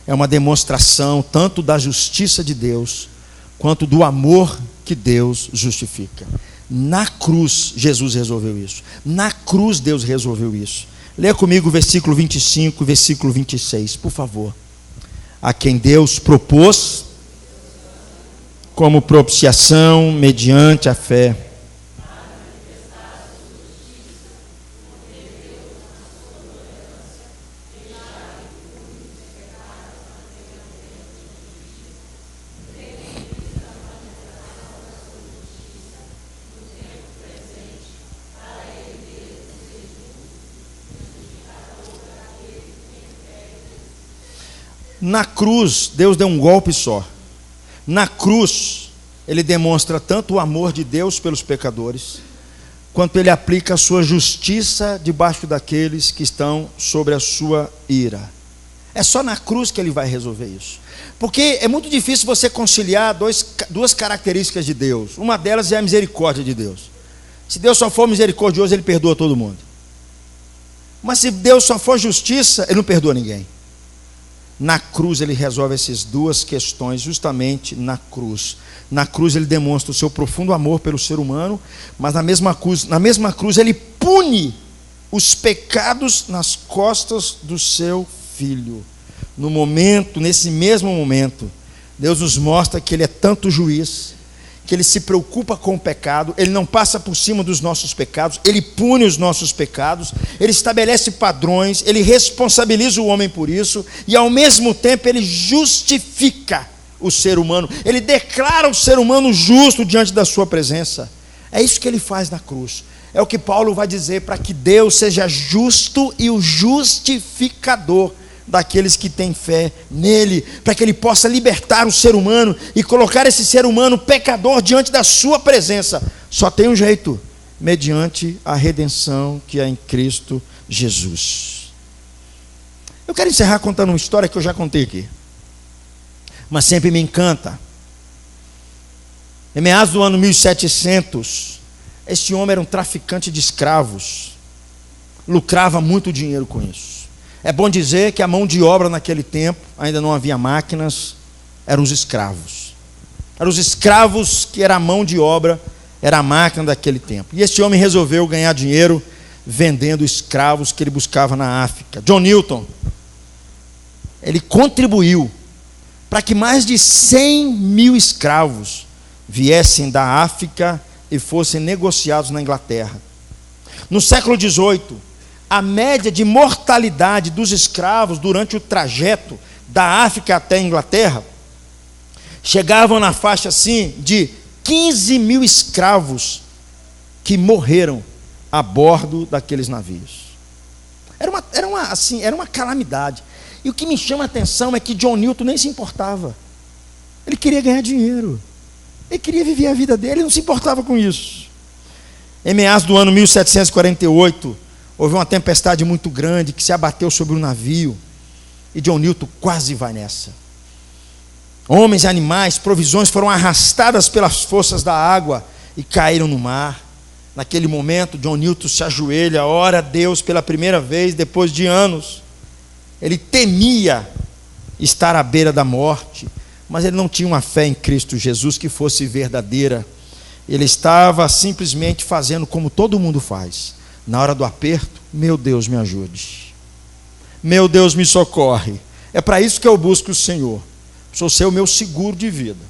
é uma demonstração tanto da justiça de Deus, quanto do amor que Deus justifica. Na cruz Jesus resolveu isso. Na cruz Deus resolveu isso. Leia comigo o versículo 25 e versículo 26, por favor. A quem Deus propôs como propiciação mediante a fé. Na cruz, Deus deu um golpe só. Na cruz, Ele demonstra tanto o amor de Deus pelos pecadores, quanto Ele aplica a sua justiça debaixo daqueles que estão sobre a sua ira. É só na cruz que Ele vai resolver isso. Porque é muito difícil você conciliar duas características de Deus. Uma delas é a misericórdia de Deus. Se Deus só for misericordioso, Ele perdoa todo mundo. Mas se Deus só for justiça, Ele não perdoa ninguém. Na cruz Ele resolve essas duas questões, justamente na cruz. Na cruz Ele demonstra o seu profundo amor pelo ser humano, mas na mesma cruz Ele pune os pecados nas costas do seu Filho. Nesse mesmo momento, Deus nos mostra que Ele é tanto juiz, que Ele se preocupa com o pecado, Ele não passa por cima dos nossos pecados, Ele pune os nossos pecados, Ele estabelece padrões, Ele responsabiliza o homem por isso, e ao mesmo tempo Ele justifica o ser humano, Ele declara o ser humano justo diante da sua presença. É isso que Ele faz na cruz. É o que Paulo vai dizer, para que Deus seja justo e o justificador daqueles que têm fé nele, para que Ele possa libertar o ser humano e colocar esse ser humano pecador diante da sua presença. Só tem um jeito: mediante a redenção que há em Cristo Jesus. Eu quero encerrar contando uma história que eu já contei aqui, mas sempre me encanta. Em meados do ano 1700, este homem era um traficante de escravos, lucrava muito dinheiro com isso. É bom dizer que a mão de obra naquele tempo, ainda não havia máquinas, eram os escravos. Eram os escravos que era a mão de obra, era a máquina daquele tempo. E este homem resolveu ganhar dinheiro vendendo escravos que ele buscava na África. John Newton, ele contribuiu para que mais de 100.000 escravos viessem da África e fossem negociados na Inglaterra. No século XVIII, a média de mortalidade dos escravos durante o trajeto da África até a Inglaterra chegavam na faixa assim de 15.000 escravos que morreram a bordo daqueles navios. Era uma calamidade. E o que me chama a atenção é que John Newton nem se importava. Ele queria ganhar dinheiro. Ele queria viver a vida dele, ele não se importava com isso. Em meados do ano 1748, houve uma tempestade muito grande que se abateu sobre o navio. E John Newton quase vai nessa. Homens, animais, provisões foram arrastadas pelas forças da água e caíram no mar. Naquele momento, John Newton se ajoelha, ora a Deus pela primeira vez, depois de anos. Ele temia estar à beira da morte, mas ele não tinha uma fé em Cristo Jesus que fosse verdadeira. Ele estava simplesmente fazendo como todo mundo faz. Na hora do aperto, meu Deus, me ajude. Meu Deus, me socorre. É para isso que eu busco o Senhor. Preciso ser o meu seguro de vida.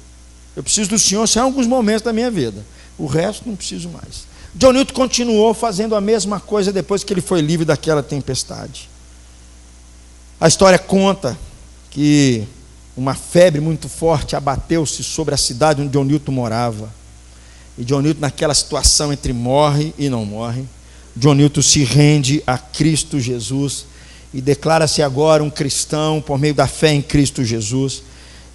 Eu preciso do Senhor em alguns momentos da minha vida. O resto não preciso mais. John Newton continuou fazendo a mesma coisa depois que ele foi livre daquela tempestade. A história conta que uma febre muito forte abateu-se sobre a cidade onde John Newton morava. E John Newton, naquela situação entre morre e não morre, John Newton se rende a Cristo Jesus e declara-se agora um cristão por meio da fé em Cristo Jesus.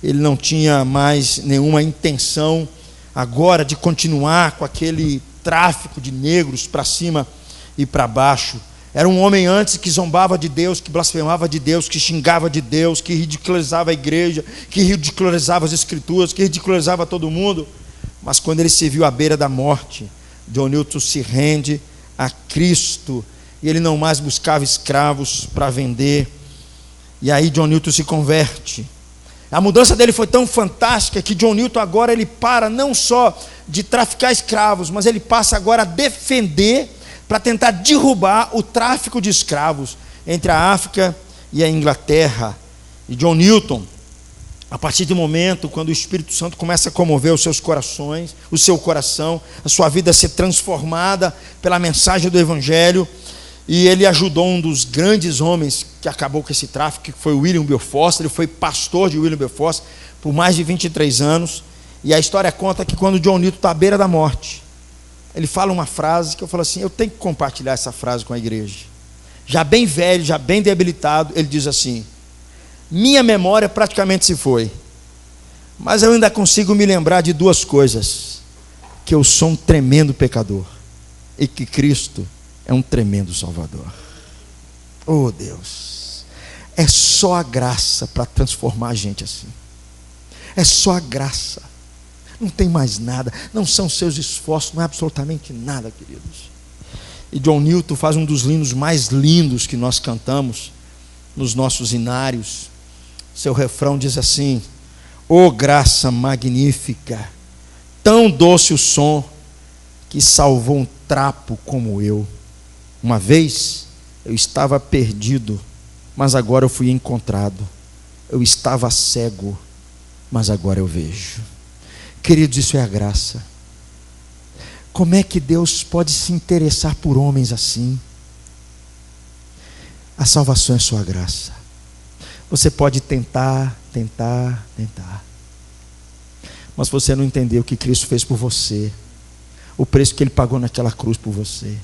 Ele não tinha mais nenhuma intenção agora de continuar com aquele tráfico de negros para cima e para baixo. Era um homem antes que zombava de Deus, que blasfemava de Deus, que xingava de Deus, que ridicularizava a igreja, que ridicularizava as escrituras, que ridicularizava todo mundo. Mas quando ele se viu à beira da morte, John Newton se rende a Cristo e ele não mais buscava escravos para vender. E aí John Newton se converte. A mudança dele foi tão fantástica que John Newton agora ele para não só de traficar escravos, mas ele passa agora a defender, para tentar derrubar o tráfico de escravos entre a África e a Inglaterra. E John Newton, a partir do momento quando o Espírito Santo começa a comover os seus corações, o seu coração, a sua vida a ser transformada pela mensagem do Evangelho, e ele ajudou um dos grandes homens que acabou com esse tráfico, que foi William Wilberforce. Ele foi pastor de William Wilberforce por mais de 23 anos. E a história conta que quando John Newton está à beira da morte, ele fala uma frase que eu falo assim, eu tenho que compartilhar essa frase com a igreja. Já bem velho, já bem debilitado, ele diz assim: minha memória praticamente se foi, mas eu ainda consigo me lembrar de duas coisas: que eu sou um tremendo pecador e que Cristo é um tremendo Salvador. Oh Deus, é só a graça para transformar a gente assim. É só a graça, não tem mais nada, não são seus esforços, não é absolutamente nada, queridos. E John Newton faz um dos hinos mais lindos que nós cantamos nos nossos hinários. Seu refrão diz assim: oh graça magnífica, tão doce o som, que salvou um trapo como eu. Uma vez eu estava perdido, mas agora eu fui encontrado. Eu estava cego, mas agora eu vejo. Queridos, isso é a graça. Como é que Deus pode se interessar por homens assim? A salvação é sua graça. Você pode tentar, mas você não entendeu o que Cristo fez por você, o preço que Ele pagou naquela cruz por você.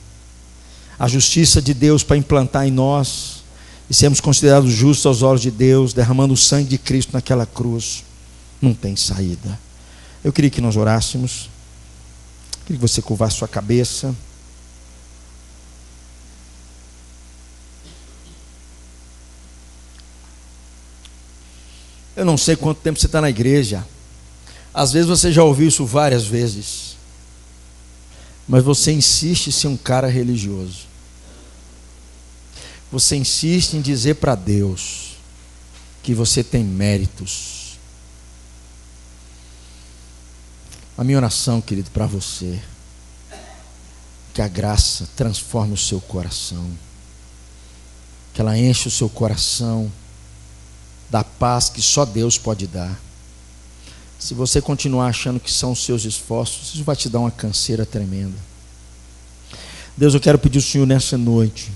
A justiça de Deus para implantar em nós e sermos considerados justos aos olhos de Deus, derramando o sangue de Cristo naquela cruz, não tem saída. Eu queria que nós orássemos. Queria que você curvasse sua cabeça. Eu não sei quanto tempo você está na igreja. Às vezes você já ouviu isso várias vezes, mas você insiste em ser um cara religioso. Você insiste em dizer para Deus que você tem méritos. A minha oração, querido, para você, que a graça transforme o seu coração, que ela enche o seu coração da paz que só Deus pode dar. Se você continuar achando que são os seus esforços, isso vai te dar uma canseira tremenda. Deus, eu quero pedir ao Senhor nessa noite,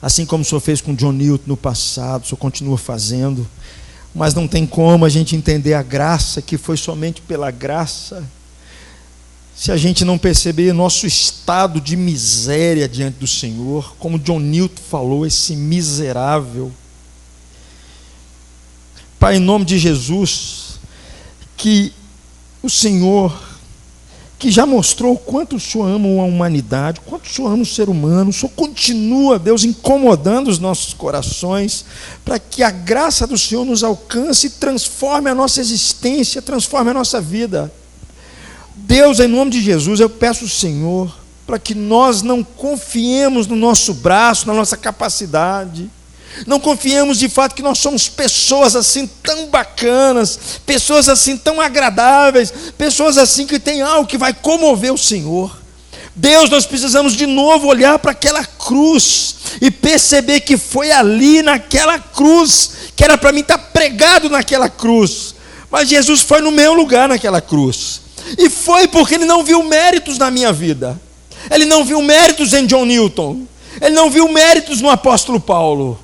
assim como o Senhor fez com John Newton no passado, o Senhor continua fazendo, mas não tem como a gente entender a graça, que foi somente pela graça, se a gente não perceber nosso estado de miséria diante do Senhor, como John Newton falou, esse miserável. Pai, em nome de Jesus, que o Senhor, que já mostrou o quanto o Senhor ama a humanidade, o quanto o Senhor ama o ser humano, o Senhor continua, Deus, incomodando os nossos corações, para que a graça do Senhor nos alcance e transforme a nossa existência, transforme a nossa vida. Deus, em nome de Jesus, eu peço ao Senhor, para que nós não confiemos no nosso braço, na nossa capacidade, não confiemos de fato que nós somos pessoas assim tão bacanas, pessoas assim tão agradáveis, pessoas assim que tem algo que vai comover o Senhor. Deus, nós precisamos de novo olhar para aquela cruz e perceber que foi ali naquela cruz, que era para mim estar pregado naquela cruz, mas Jesus foi no meu lugar naquela cruz, e foi porque Ele não viu méritos na minha vida, Ele não viu méritos em John Newton, Ele não viu méritos no apóstolo Paulo.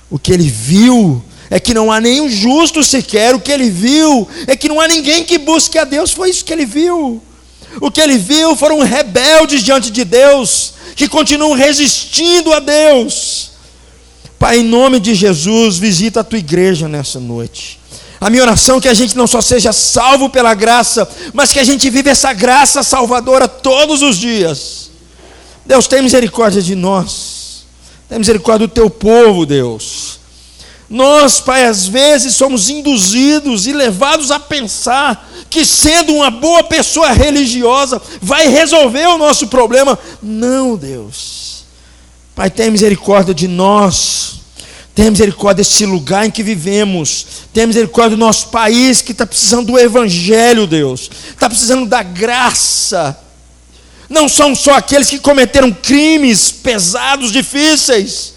O que Ele viu é que não há nenhum justo sequer. O que Ele viu é que não há ninguém que busque a Deus. Foi isso que Ele viu. O que Ele viu foram rebeldes diante de Deus, que continuam resistindo a Deus. Pai, em nome de Jesus, visita a Tua igreja nessa noite. A minha oração é que a gente não só seja salvo pela graça, mas que a gente viva essa graça salvadora todos os dias. Deus, tem misericórdia de nós. Tem misericórdia do Teu povo, Deus. Nós, Pai, às vezes somos induzidos e levados a pensar que sendo uma boa pessoa religiosa vai resolver o nosso problema. Não, Deus. Pai, tem misericórdia de nós. Tem misericórdia desse lugar em que vivemos. Tem misericórdia do nosso país que está precisando do Evangelho, Deus. Está precisando da graça. Não são só aqueles que cometeram crimes pesados, difíceis,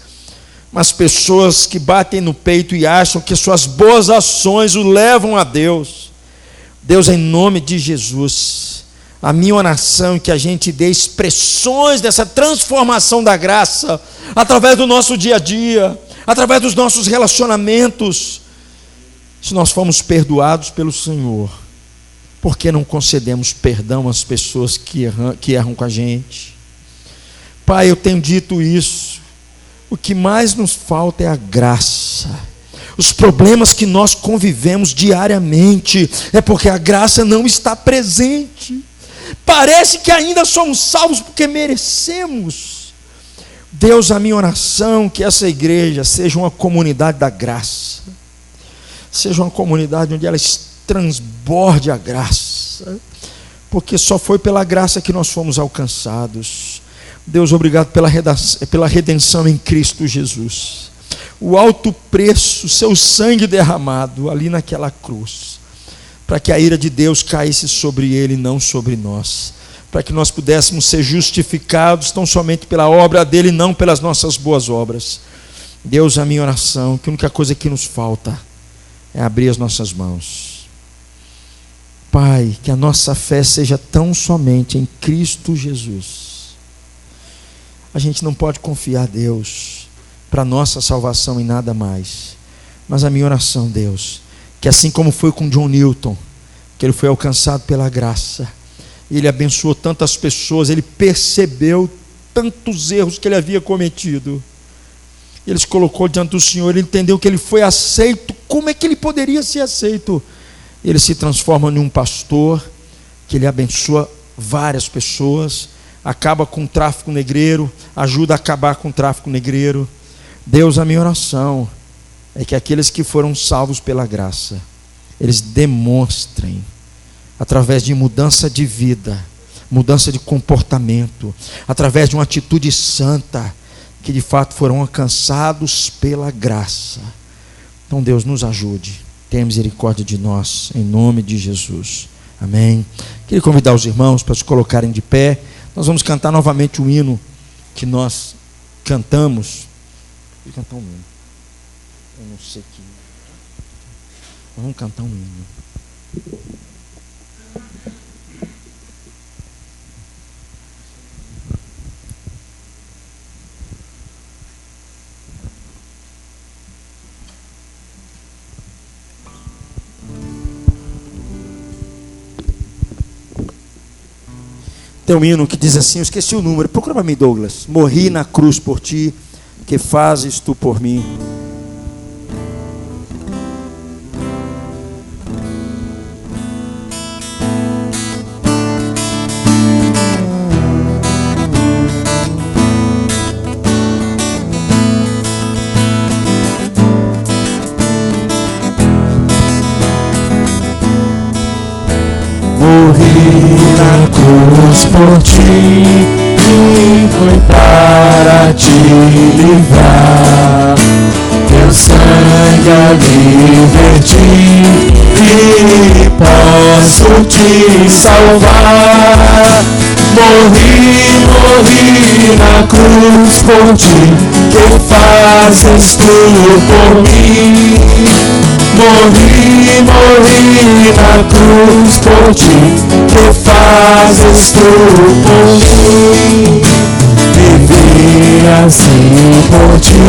mas pessoas que batem no peito e acham que suas boas ações o levam a Deus. Deus, em nome de Jesus, a minha oração é que a gente dê expressões dessa transformação da graça, através do nosso dia a dia, através dos nossos relacionamentos. Se nós fomos perdoados pelo Senhor, por que não concedemos perdão às pessoas que erram com a gente? Pai, eu tenho dito isso. O que mais nos falta é a graça. Os problemas que nós convivemos diariamente é porque a graça não está presente. Parece que ainda somos salvos porque merecemos. Deus, a minha oração é que essa igreja seja uma comunidade da graça. Seja uma comunidade onde ela transborde a graça, porque só foi pela graça que nós fomos alcançados. Deus, obrigado pela redenção em Cristo Jesus, o alto preço, seu sangue derramado ali naquela cruz, para que a ira de Deus caísse sobre Ele e não sobre nós, para que nós pudéssemos ser justificados tão somente pela obra dEle e não pelas nossas boas obras. Deus, a minha oração, que a única coisa que nos falta é abrir as nossas mãos. Pai, que a nossa fé seja tão somente em Cristo Jesus. A gente não pode confiar, Deus, para a nossa salvação em nada mais. Mas a minha oração, Deus, que assim como foi com John Newton, que ele foi alcançado pela graça, ele abençoou tantas pessoas, ele percebeu tantos erros que ele havia cometido, ele se colocou diante do Senhor, ele entendeu que ele foi aceito. Como é que ele poderia ser aceito? Ele se transforma em um pastor, que ele abençoa várias pessoas, acaba com o tráfico negreiro, ajuda a acabar com o tráfico negreiro. Deus, a minha oração é que aqueles que foram salvos pela graça, eles demonstrem, através de mudança de vida, mudança de comportamento, através de uma atitude santa, que de fato foram alcançados pela graça. Então Deus, nos ajude. Tenha misericórdia de nós, em nome de Jesus. Amém. Queria convidar os irmãos para se colocarem de pé. Nós vamos cantar novamente o hino que nós cantamos. Vou cantar um hino. Eu não sei que. Vamos cantar um hino. Tem um hino que diz assim, eu esqueci o número, procura para mim, Douglas. Morri na cruz por ti, que fazes tu por mim? Por ti, e foi para te livrar. Teu sangue ali verti, e posso te salvar. Morri na cruz por ti, que fazes tu por mim? Morri na cruz por ti, que fazes tu por mim? Vivi assim por ti,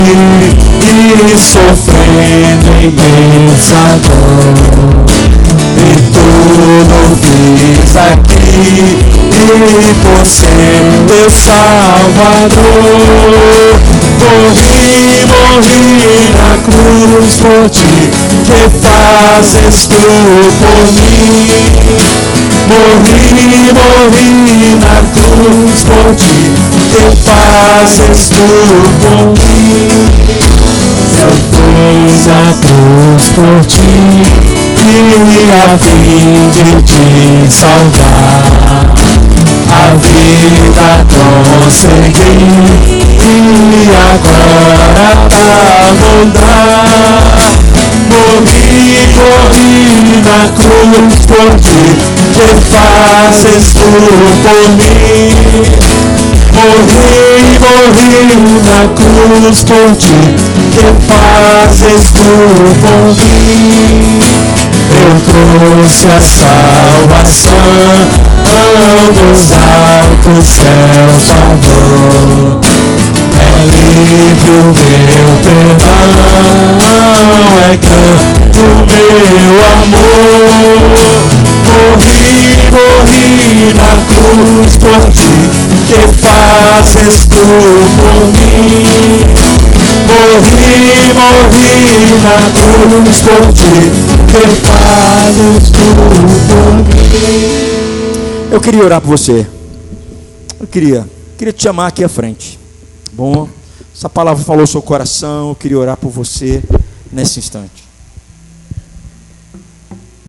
e sofrendo imensa dor, e tudo fiz aqui, e por ser teu Salvador. Morri na cruz por ti, que fazes tu por mim? Morri na cruz por ti, que fazes tu por mim? Eu fiz a cruz por ti, e a fim de te salvar. A vida consegui, e agora pra mudar. Morri na cruz por ti, que fazes tu por mim? Morri na cruz por ti, que fazes tu por mim? Eu trouxe a salvação dos altos céus, favor. É livre o meu perdão, é grande o meu amor. Morri na cruz por ti, que fazes tu por mim? Morri na cruz por ti, que fazes tu por mim? Eu queria orar por você. Eu queria te chamar aqui à frente. Bom, essa palavra falou ao seu coração. Eu queria orar por você nesse instante.